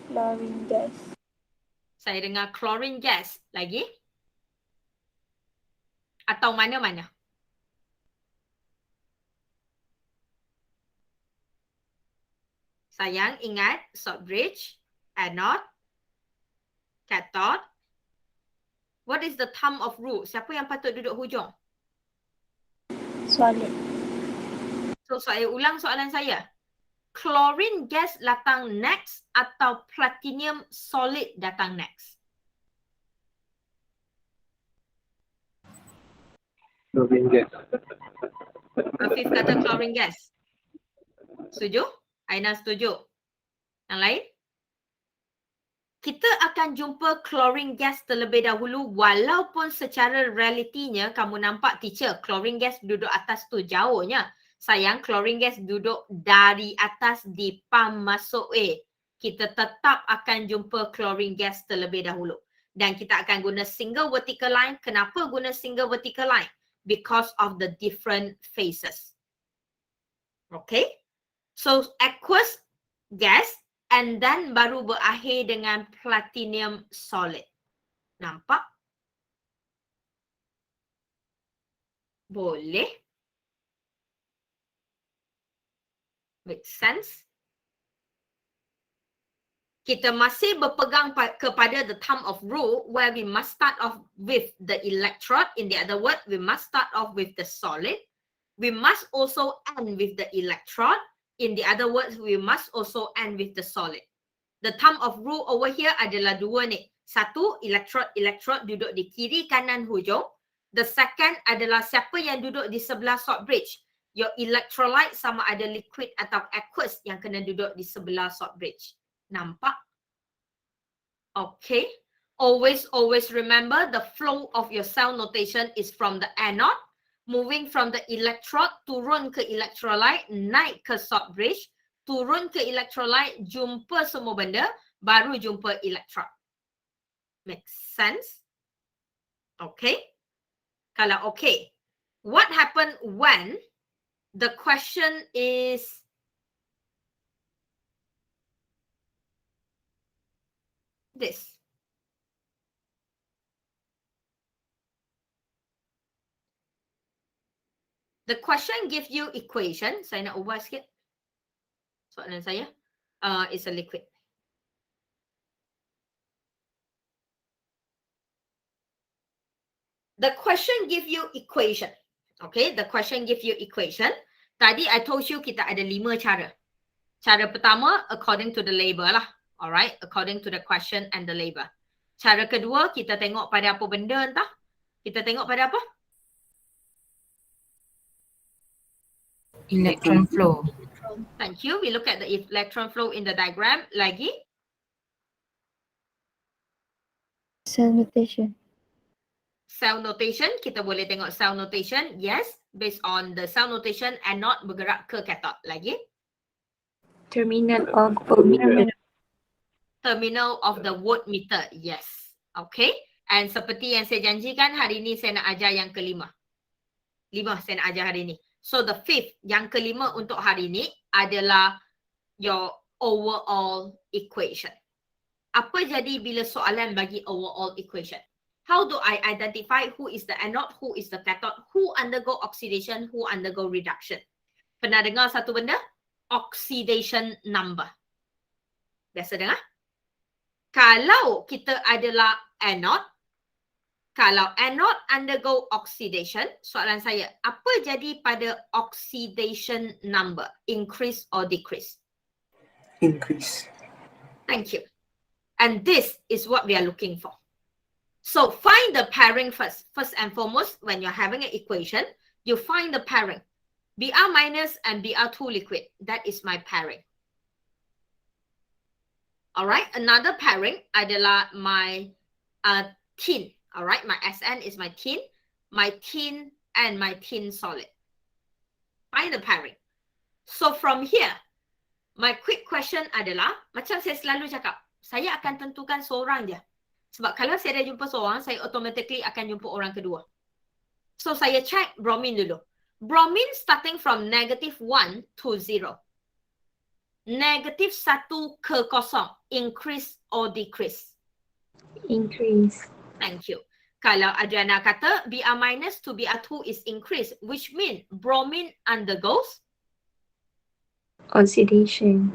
Chlorine gas. Saya dengar chlorine gas lagi. Atau mana-mana? Sayang, ingat salt bridge, anode, cathode. What is the thumb of rule? Siapa yang patut duduk hujung? Solid. So saya ulang soalan saya. Chlorine gas datang next atau platinum solid datang next? Chlorine gas. Afif kata chlorine gas. Setuju? Aina setuju. Yang lain? Kita akan jumpa chlorine gas terlebih dahulu walaupun secara realitinya kamu nampak teacher chlorine gas duduk atas tu jauhnya. Sayang, chlorine gas duduk dari atas di pump masuk A. Kita tetap akan jumpa chlorine gas terlebih dahulu. Dan kita akan guna single vertical line. Kenapa guna single vertical line? Because of the different phases. Okay? So, aqueous gas and then baru berakhir dengan platinum solid. Nampak? Boleh? Make sense? Kita masih berpegang kepada the thumb of rule where we must start off with the electrode. In the other word, we must start off with the solid. We must also end with the electrode. In the other words, we must also end with the solid. The thumb of rule over here adalah dua ni. Satu, electrode duduk di kiri kanan hujung. The second adalah siapa yang duduk di sebelah salt bridge. Your electrolyte sama ada liquid atau aqueous yang kena duduk di sebelah salt bridge. Nampak? Okay. Always remember the flow of your cell notation is from the anode. Moving from the electrode, turun ke electrolyte, naik ke salt bridge, turun ke electrolyte, jumpa semua benda, baru jumpa electrode. Make sense? Okay? Kalau okay, what happened when the question is this? The question gives you equation. Saya nak ubah sikit soalan saya. It's a liquid. The question gives you equation. Okay, the question gives you equation. Tadi I told you kita ada 5 cara. Cara pertama, according to the label lah. Alright, according to the question and the label. Cara kedua, kita tengok pada apa benda entah. Kita tengok pada apa? Electron flow. Thank you. We look at the electron flow in the diagram. Lagi? Cell notation. Cell notation. Kita boleh tengok cell notation. Yes. Based on the cell notation, anode bergerak ke cathode. Lagi? Terminal of voltmeter. Terminal of the voltmeter. Yes. Okay. And seperti yang saya janjikan, hari ini saya nak ajar yang kelima. 5 saya nak ajar hari ini. So the fifth, yang kelima untuk hari ini adalah your overall equation. Apa jadi bila soalan bagi overall equation? How do I identify who is the anode, who is the cathode, who undergo oxidation, who undergo reduction? Pernah dengar satu benda? Oxidation number. Biasa dengar? Kalau kita adalah anode, kalau anode undergo oxidation, soalan saya, apa jadi pada oxidation number? Increase or decrease? Increase. Thank you. And this is what we are looking for. So find the pairing first. First and foremost, when you're having an equation, you find the pairing. Br minus and Br2 liquid. That is my pairing. Alright, another pairing adalah my tin. Alright, my SN is my tin and my tin solid. Find the pairing. So from here, my quick question adalah, macam saya selalu cakap, saya akan tentukan seorang je. Sebab kalau saya dah jumpa seorang, saya automatically akan jumpa orang kedua. So saya check bromine dulu. Bromine starting from -1 to 0. -1 ke 0. Increase or decrease? Increase. Thank you. Kalau Adriana kata Br minus to Br2 is increase, which means bromine undergoes Oxidation.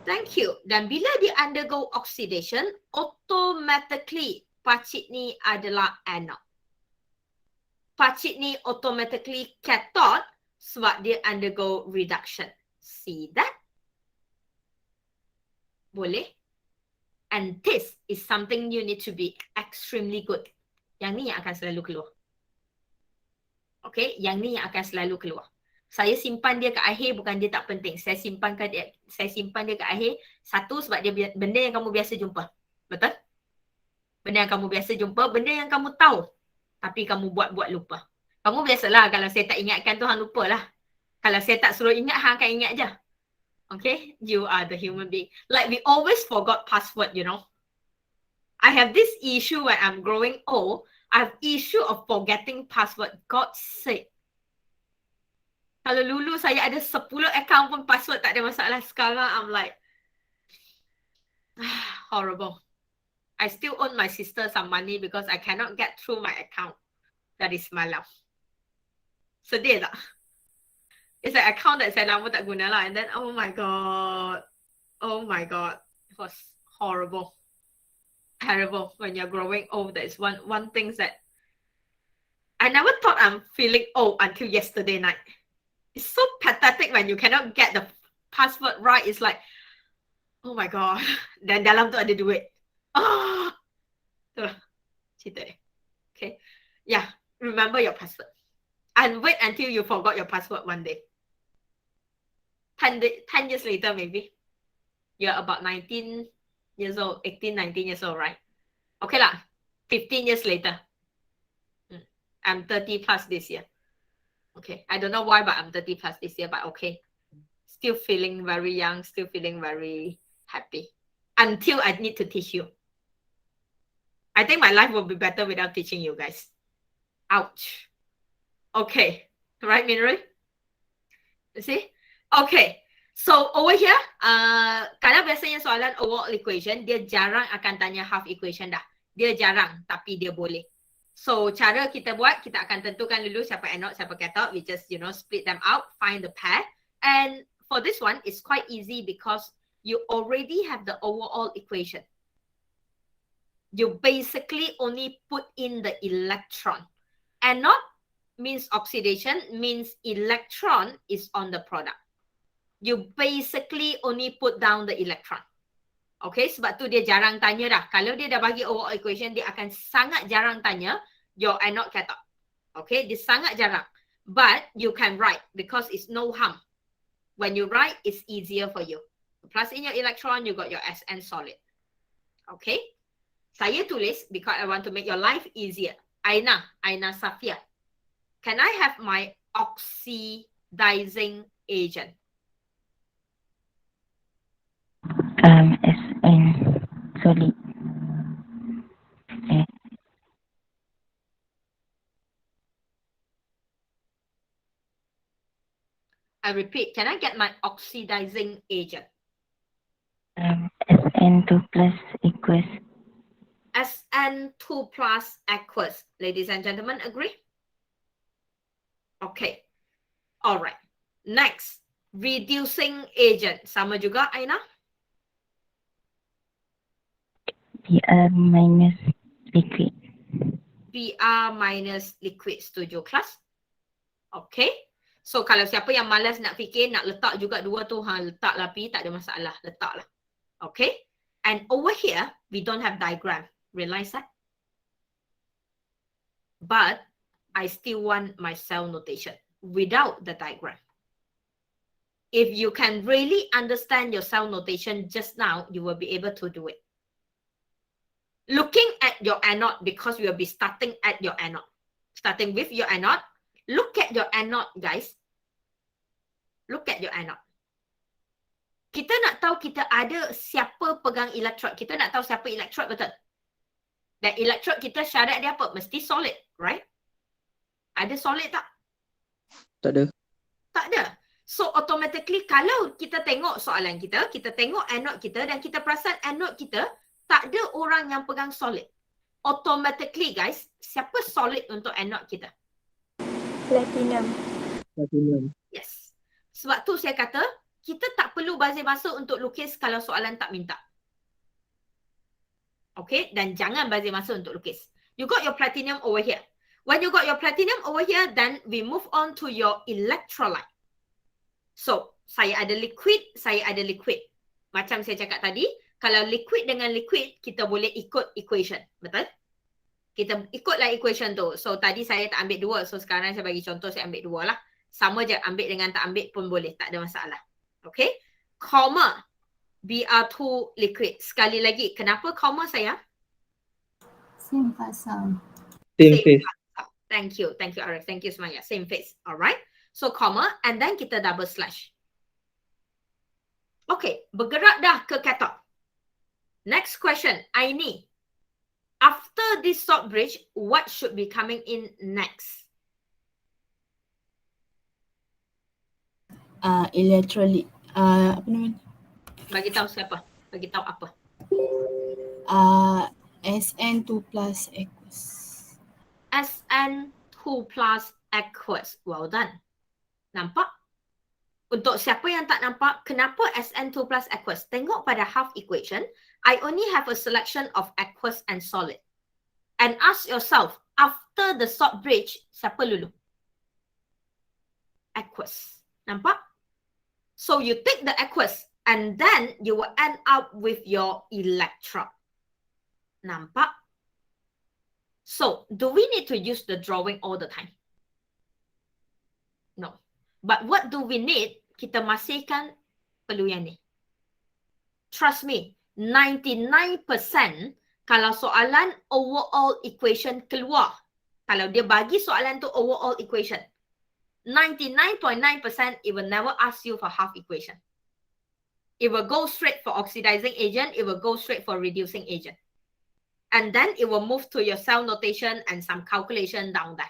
Thank you. Dan bila dia undergo oxidation, automatically pacit ni adalah anode. Pacit ni automatically cathode sebab dia undergo reduction. See that? Boleh? And this is something you need to be extremely good. Yang ni yang akan selalu keluar. Okay? Yang ni yang akan selalu keluar. Saya simpan dia ke akhir bukan dia tak penting. Saya simpan dia ke akhir. Satu, sebab dia benda yang kamu biasa jumpa. Betul? Benda yang kamu biasa jumpa, benda yang kamu tahu. Tapi kamu buat lupa. Kamu biasalah kalau saya tak ingatkan tu hang lupa lah. Kalau saya tak suruh ingat, hang akan ingat je. Okay? You are the human being. Like we always forgot password, you know. I have this issue when I'm growing old. I have issue of forgetting password. God's sake. Kalau dulu saya ada 10 account pun password tak ada masalah. Sekarang I'm like horrible. I still owe my sister some money because I cannot get through my account. That is my love. Sedih tak? It's an account that saya lama tak guna lah. And then oh my god. Oh my god. It was horrible. Terrible when you're growing old. That is one thing that I never thought I'm feeling old until yesterday night. It's so pathetic when you cannot get the password right. It's like, oh my god. Dan dalam tu ada duit. Ah, itulah cerita dia. Okay. Yeah, remember your password. And wait until you forgot your password one day. 10 years later maybe. You're about 19 years old, 18, 19 years old, right? Okay lah. 15 years later. I'm 30 plus this year. Okay, I don't know why, but I'm 30 plus this year, but okay. Still feeling very young, still feeling very happy. Until I need to teach you. I think my life will be better without teaching you guys. Ouch. Okay, right, Minri? You see? Okay, so over here, karena biasanya soalan overall equation, dia jarang akan tanya half equation dah. Dia jarang, tapi dia boleh. So, cara kita buat, kita akan tentukan dulu siapa anode, siapa cathode. We just, you know, split them out, find the pair. And for this one, it's quite easy because you already have the overall equation. You basically only put in the electron. Anode means oxidation, means electron is on the product. You basically only put down the electron. Okay, sebab tu dia jarang tanya dah. Kalau dia dah bagi overall equation, dia akan sangat jarang tanya your anode cathode. Okay, dia sangat jarang. But you can write because it's no harm. When you write, it's easier for you. Plus in your electron, you got your SN solid. Okay, saya tulis because I want to make your life easier. Aina Safia. Can I have my oxidizing agent? SN solid. I repeat, can I get my oxidizing agent? SN2 plus equals SN2 plus aqueous. Ladies and gentlemen, agree? Okay. Alright. Next, reducing agent. Sama juga, Aina? PR minus liquid. PR minus liquid. Setuju, kelas? Okay. So, kalau siapa yang malas nak fikir, nak letak juga dua tu, letaklah P, tak ada masalah. Letaklah. Okay. And over here, we don't have diagram. Realize that? But, I still want my cell notation without the diagram. If you can really understand your cell notation just now, you will be able to do it. Looking at your anode, because we will be starting at your anode. Starting with your anode, look at your anode, guys. Look at your anode. Kita nak tahu kita ada siapa pegang electrode. Kita nak tahu siapa electrode, betul? Dan electrode kita syarat dia apa? Mesti solid, right? Ada solid tak? Tak ada. Tak ada. So automatically kalau kita tengok soalan kita tengok anode kita dan kita perasan anode kita tak ada orang yang pegang solid. Automatically guys, siapa solid untuk anode kita? Platinum. Platinum. Yes. Sebab tu saya kata kita tak perlu bazir masa untuk lukis kalau soalan tak minta. Okay, dan jangan bazir masa untuk lukis. You got your platinum over here. When you got your platinum over here, then we move on to your electrolyte. So, saya ada liquid, saya ada liquid. Macam saya cakap tadi, kalau liquid dengan liquid, kita boleh ikut equation. Betul? Kita ikutlah equation tu. So, tadi saya tak ambil dua. So, sekarang saya bagi contoh, saya ambil dua lah. Sama je, ambil dengan tak ambil pun boleh. Tak ada masalah. Okay? Comma. Br2 liquid. Sekali lagi, kenapa comma saya? Same pasal. Same phase. Thank you, Arif. Thank you, Sumaya. Same phase. Alright. So, comma, and then kita double slash. Okay, bergerak dah ke cathode. Next question, Aini. After this salt bridge, what should be coming in next? Electrolyte. Apa namanya? Bagi tahu siapa? Bagi tahu apa? SN2 plus aqueous. SN2 plus aqueous. Well done. Nampak? Untuk siapa yang tak nampak, kenapa SN2 plus aqueous? Tengok pada half equation, I only have a selection of aqueous and solid. And ask yourself, after the salt bridge, siapa lulu? Aqueous. Nampak? So you take the aqueous and then you will end up with your electrode. Nampak? So, do we need to use the drawing all the time? No. But what do we need? Kita masihkan perlu yang ni. Trust me, 99% kalau soalan overall equation keluar, kalau dia bagi soalan tu overall equation, 99.9% it will never ask you for half equation. It will go straight for oxidizing agent, it will go straight for reducing agent. And then it will move to your cell notation and some calculation down there.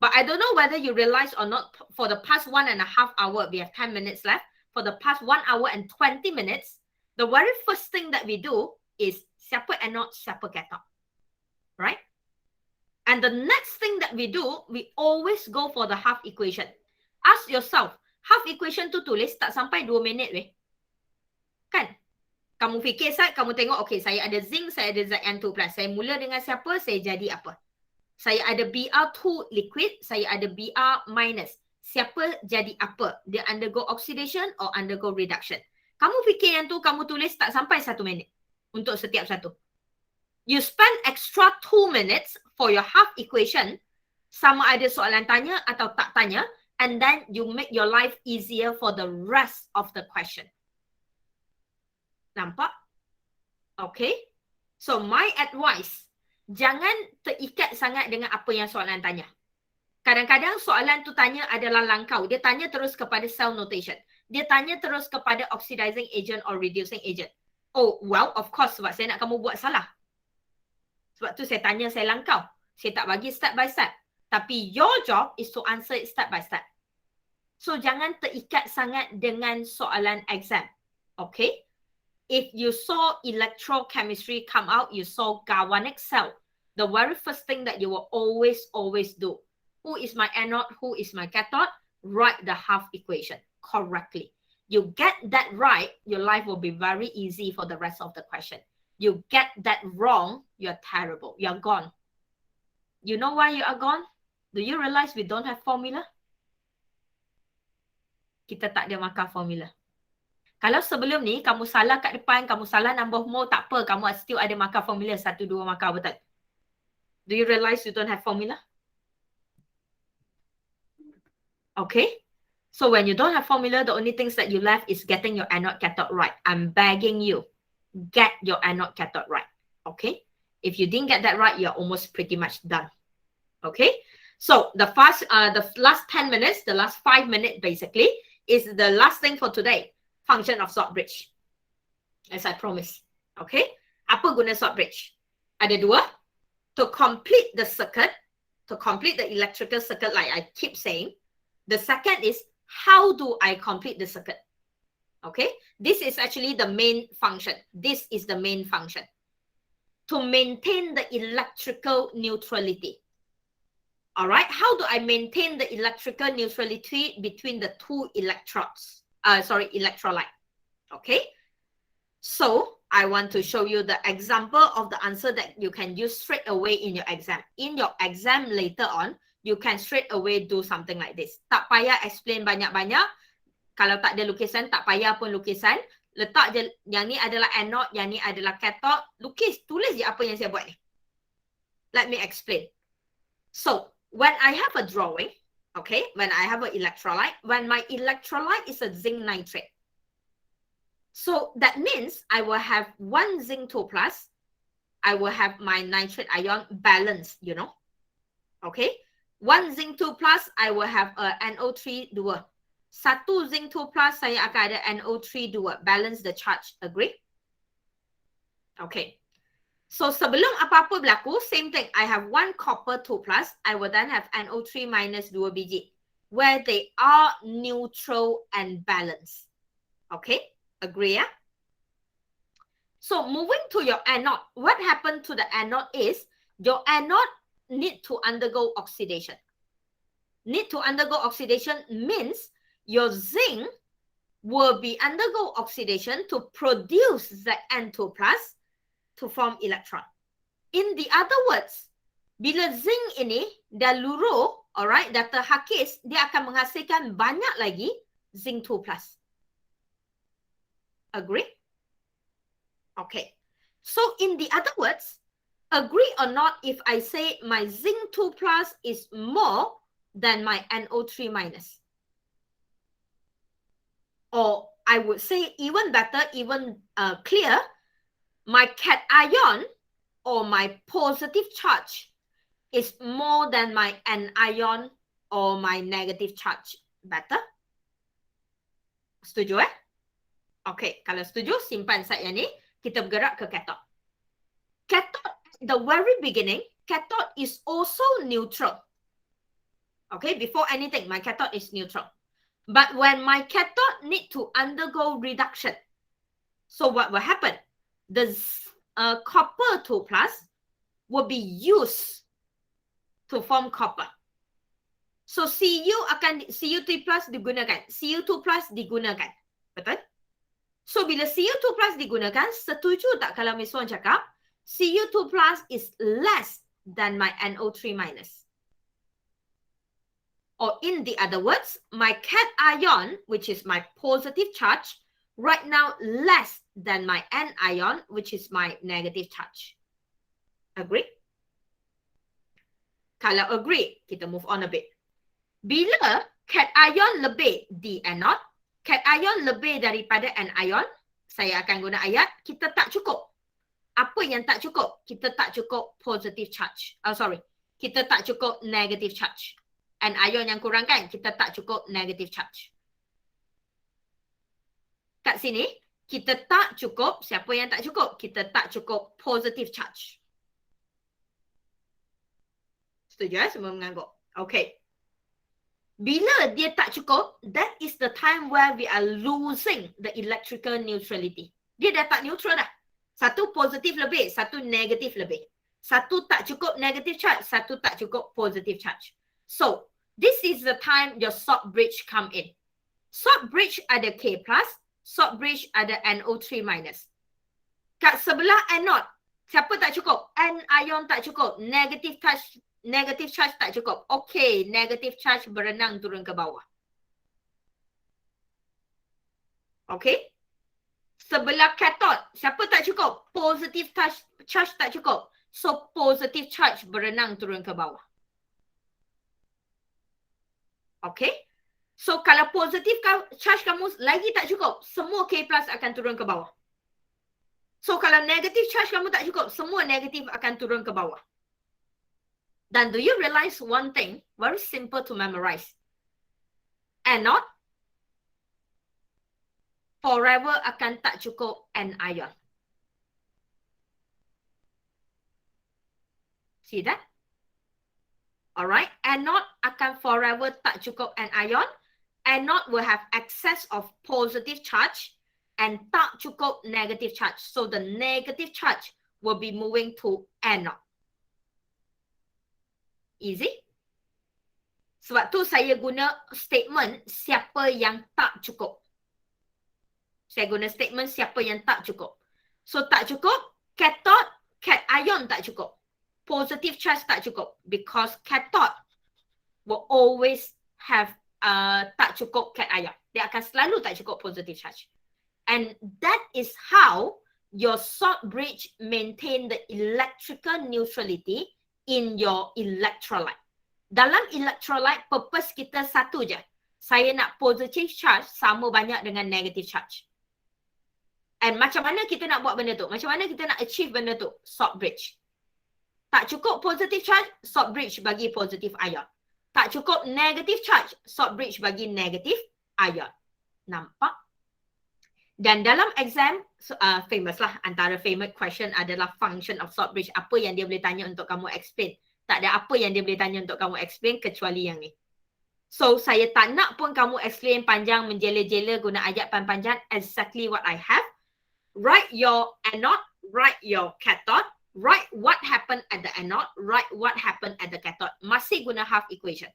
But I don't know whether you realize or not, for the past 1.5 hours, we have 10 minutes left. For the past 1 hour and 20 minutes, the very first thing that we do is siapa anode, siapa cathode. Right? And the next thing that we do, we always go for the half equation. Ask yourself, half equation tu tulis tak sampai 2 minit weh. Kan? Kamu fikir Sat, kamu tengok, okay, saya ada zinc, saya ada Zn2+. Saya mula dengan siapa, saya jadi apa? Saya ada Br2 liquid, saya ada Br minus. Siapa jadi apa? Dia undergo oxidation or undergo reduction. Kamu fikir yang tu, kamu tulis tak sampai 1 minit untuk setiap satu. You spend extra 2 minutes for your half equation, sama ada soalan tanya atau tak tanya, and then you make your life easier for the rest of the question. Nampak? Okay. So my advice, jangan terikat sangat dengan apa yang soalan tanya. Kadang-kadang soalan tu tanya adalah langkau. Dia tanya terus kepada cell notation. Dia tanya terus kepada oxidizing agent or reducing agent. Oh, well, of course, sebab saya nak kamu buat salah. Sebab tu saya tanya, saya langkau. Saya tak bagi step by step. Tapi your job is to answer it step by step. So jangan terikat sangat dengan soalan exam. Okay? If you saw electrochemistry come out, you saw galvanic cell. The very first thing that you will always do. Who is my anode? Who is my cathode? Write the half equation correctly. You get that right, your life will be very easy for the rest of the question. You get that wrong, you're terrible. You're gone. You know why you are gone? Do you realize we don't have formula? Kita tak ada markah formula. Kalau sebelum ni, kamu salah kat depan, kamu salah number mole, tak apa. Kamu still ada markah formula. 1, 2 markah, betul? Do you realize you don't have formula? Okay? So when you don't have formula, the only things that you left is getting your anode cathode right. I'm begging you, get your anode cathode right. Okay? If you didn't get that right, you're almost pretty much done. Okay? So the last 10 minutes, the last 5 minutes basically, is the last thing for today. Function of salt bridge. As I promised. Okay? Apa guna salt bridge? Ada dua. To complete the circuit, to complete the electrical circuit like I keep saying. The second is, how do I complete the circuit? Okay? This is actually the main function. This is the main function. To maintain the electrical neutrality. Alright? How do I maintain the electrical neutrality between the two electrodes? Electrolyte. Okay? So, I want to show you the example of the answer that you can use straight away in your exam. In your exam later on, you can straight away do something like this. Tak payah explain banyak-banyak. Kalau tak ada lukisan, tak payah pun lukisan. Letak je, yang ni adalah anode, yang ni adalah cathode. Lukis, tulis je apa yang saya buat ni. Let me explain. So, when I have a drawing, okay, when I have an electrolyte, when my electrolyte is a zinc nitrate. So that means I will have one zinc 2+, I will have my nitrate ion balanced, you know. Okay, one zinc 2+, I will have a NO3 2. Satu zinc 2+, saya akan ada NO3 2. Balance the charge, agree? Okay. So sebelum apa-apa berlaku, same thing. I have one copper 2+, I will then have NO3 minus 2 biji, where they are neutral and balanced. Okay, agree, yeah? So moving to your anode, what happened to the anode is, your anode need to undergo oxidation. Need to undergo oxidation means your zinc will be undergo oxidation to produce the N2+, to form electron. In the other words, bila zinc ini dah luruh, alright, dah terhakis, dia akan menghasilkan banyak lagi zinc 2+. Agree? Okay. So in the other words, agree or not if I say my zinc 2+ is more than my NO3-. Or I would say even better, even clear, my cation or my positive charge is more than my anion or my negative charge. Better? Setuju, eh? Okay, kalau setuju, simpan saya ni. Kita bergerak ke cathode. Cathode, the very beginning, cathode is also neutral. Okay, before anything, my cathode is neutral. But when my cathode need to undergo reduction, so what will happen? The copper 2+ will be used to form copper. So Cu3+ digunakan, Cu2+ digunakan. Betul? So bila Cu2+ digunakan, setuju tak kalau Miss Wan cakap Cu2+ is less than my NO3-. Or in the other words, my cation, which is my positive charge, right now less than my anion, which is my negative charge. Agree? Kalau agree, kita move on a bit. Bila cation lebih di anode, cation lebih daripada anion, saya akan guna ayat, kita tak cukup. Apa yang tak cukup? Kita tak cukup positive charge. Kita tak cukup negative charge. Anion yang kurang kan? Kita tak cukup negative charge. Kat sini, kita tak cukup, siapa yang tak cukup? Kita tak cukup positive charge. Setuju ya? Semua mengangguk. Okay. Bila dia tak cukup, that is the time where we are losing the electrical neutrality. Dia dah tak neutral dah. Satu positif lebih, satu negatif lebih. Satu tak cukup negative charge, satu tak cukup positive charge. So, this is the time your salt bridge come in. Salt bridge ada K+, salt bridge ada NO3-. Kat sebelah anode, siapa tak cukup? N-ion tak cukup. Negative charge tak cukup. Okay, negative charge berenang turun ke bawah. Okay. Sebelah cathode, siapa tak cukup? Positive charge tak cukup. So, positive charge berenang turun ke bawah. Okay. So, kalau positive charge kamu lagi tak cukup, semua K+ akan turun ke bawah. So, kalau negative charge kamu tak cukup, semua negatif akan turun ke bawah. Dan do you realize one thing? Very simple to memorize. Anode forever akan tak cukup anion. See that? Alright, anode akan forever tak cukup anion. Anode will have excess of positive charge and tak cukup negative charge. So the negative charge will be moving to anode. Easy? Sebab tu saya guna statement siapa yang tak cukup. Saya guna statement siapa yang tak cukup. So tak cukup, cathode, cation tak cukup. Positive charge tak cukup. Because cathode will always have tak cukup cation. Dia akan selalu tak cukup positive charge. And that is how your salt bridge maintain the electrical neutrality in your electrolyte. Dalam electrolyte, purpose kita satu je. Saya nak positive charge sama banyak dengan negative charge. And macam mana kita nak buat benda tu? Macam mana kita nak achieve benda tu? Salt bridge. Tak cukup positive charge, salt bridge bagi positive ion. Tak cukup negative charge, salt bridge bagi negative ion. Nampak? Dan dalam exam, famous lah, antara famous question adalah function of salt bridge. Apa yang dia boleh tanya untuk kamu explain. Tak ada apa yang dia boleh tanya untuk kamu explain kecuali yang ni. So, saya tak nak pun kamu explain panjang, menjela-jela guna ayat panjang. Exactly what I have. Write your anode, write your cathode, write what happened at the anode, write what happened at the cathode. Masih guna half equation.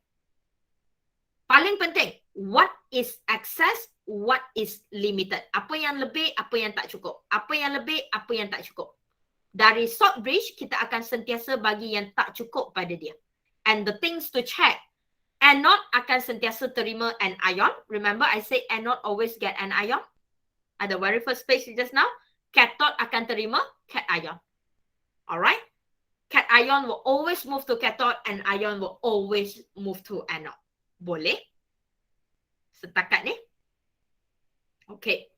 Paling penting, what is excess, what is limited. Apa yang lebih, apa yang tak cukup. Apa yang lebih, apa yang tak cukup. Dari salt bridge, kita akan sentiasa bagi yang tak cukup pada dia. And the things to check, anode akan sentiasa terima an ion. Remember I said anode always get an ion? At the very first page just now, cathode akan terima cation. Alright? Cation will always move to cathode and ion will always move to anode. Boleh? Setakat ni? Okay.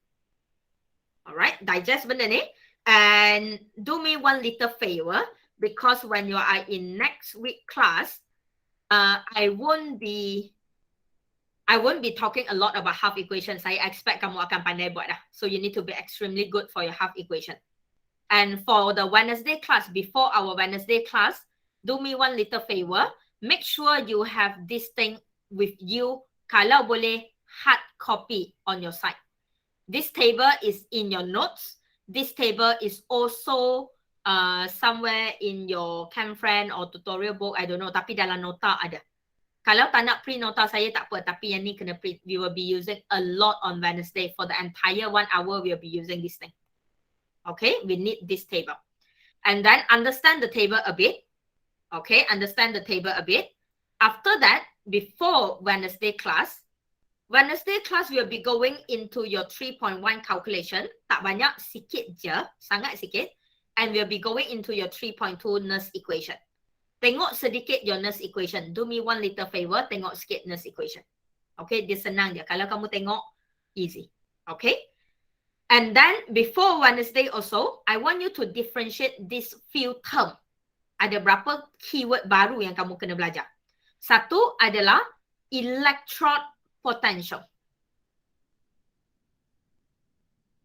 Alright, digest benda ni. And do me one little favor, because when you are in next week class, I won't be talking a lot about half equation. Saya expect kamu akan pandai buat dah. So you need to be extremely good for your half equation. And for the Wednesday class, before our Wednesday class, do me one little favor. Make sure you have this thing with you. Kalau boleh, hard copy on your side. This table is in your notes. This table is also somewhere in your Chem Friend or tutorial book. I don't know. Tapi dalam nota ada. Kalau tak nak print nota saya tak apa. Tapi yang ni kena print. We will be using a lot on Wednesday. For the entire 1 hour, we will be using this thing. Okay, we need this table. And then understand the table a bit. Okay, understand the table a bit. After that, before Wednesday class will be going into your 3.1 calculation. Tak banyak, sikit je, sangat sikit. And we'll be going into your 3.2 Nernst equation. Tengok sedikit your Nernst equation. Do me one little favor, tengok sikit Nernst equation. Okay, dia senang je. Kalau kamu tengok, easy. Okay. And then before Wednesday also, I want you to differentiate this few term. Ada berapa keyword baru yang kamu kena belajar. Satu adalah electrode potential.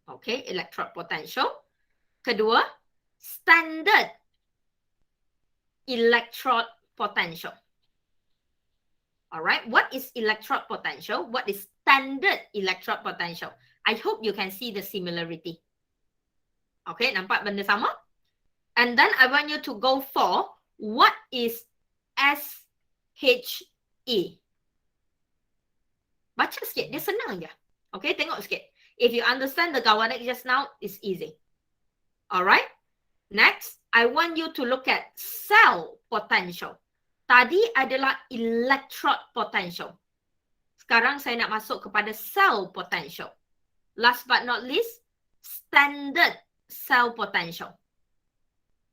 Okay, electrode potential. Kedua, standard electrode potential. Alright, what is electrode potential? What is standard electrode potential? I hope you can see the similarity. Okay, nampak benda sama? And then I want you to go for what is SHE. Baca sikit, dia senang je. Okay, tengok sikit. If you understand the galvanic just now, it's easy. Alright, next, I want you to look at cell potential. Tadi adalah electrode potential. Sekarang saya nak masuk kepada cell potential. Last but not least, standard cell potential.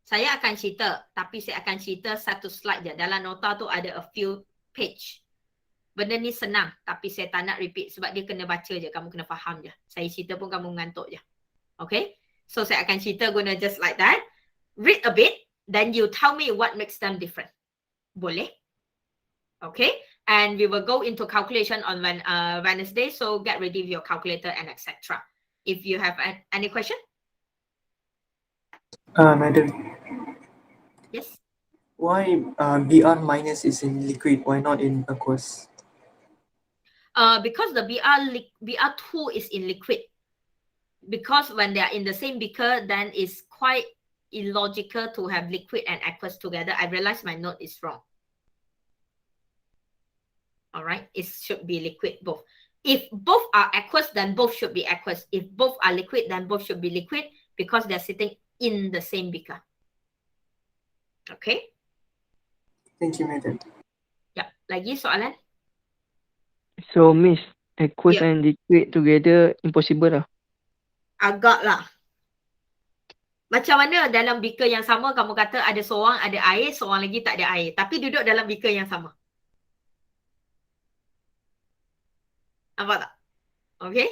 Saya akan cerita, tapi saya akan cerita satu slide je. Dalam nota tu ada a few page. Benda ni senang, tapi saya tak nak repeat sebab dia kena baca je, kamu kena faham je. Saya cerita pun kamu ngantuk je. Okay? So saya akan cerita guna just like that. Read a bit, then you tell me what makes them different. Boleh? Okay? And we will go into calculation on Wednesday, so get ready with your calculator and etc. If you have any question? Madam. Yes? Why Br minus is in liquid? Why not in aqueous? Because the Br2 is in liquid. Because when they are in the same beaker, then it's quite illogical to have liquid and aqueous together. I realized my note is wrong. All right, it should be liquid both. If both are aqueous, then both should be aqueous. If both are liquid, then both should be liquid because they're sitting in the same beaker. Okay? Thank you, madam. Ya, lagi soalan? So, Miss, aqueous and liquid together impossible lah. Agak lah. Macam mana dalam beaker yang sama kamu kata ada seorang ada air, seorang lagi tak ada air. Tapi duduk dalam beaker yang sama. Nampak tak? Okay?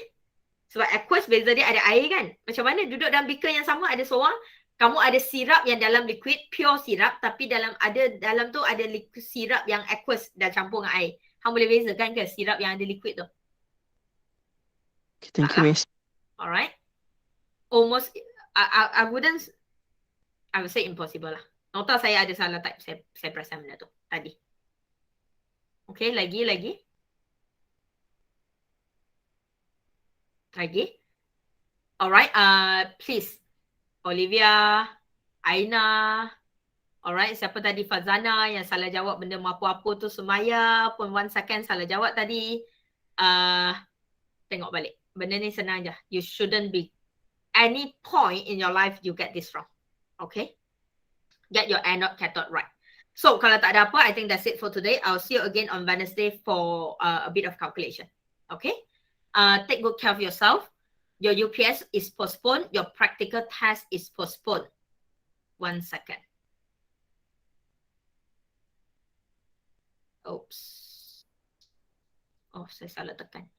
Sebab aqueous beza dia ada air kan? Macam mana duduk dalam beaker yang sama ada seorang, kamu ada sirap yang dalam liquid, pure sirap, tapi dalam tu ada liquid sirap yang aqueous dah campur dengan air. Kamu boleh bezakan ke sirap yang ada liquid tu? Okay, thank you, Miss. Alright. Almost, I wouldn't, I would say impossible lah. Nota saya ada salah type, saya perasan benda tu tadi. Okay, lagi. Lagi? Alright, please. Olivia, Aina, alright, siapa tadi? Fazana yang salah jawab benda apa-apa tu, Sumaya pun 1 second salah jawab tadi. Tengok balik. Benda ni senang je. You shouldn't be any point in your life you get this wrong. Okay? Get your anode cathode right. So, kalau tak ada apa, I think that's it for today. I'll see you again on Wednesday for a bit of calculation. Okay? Take good care of yourself. Your UPS is postponed. Your practical test is postponed. 1 second. Oops. Oh, saya salah tekan.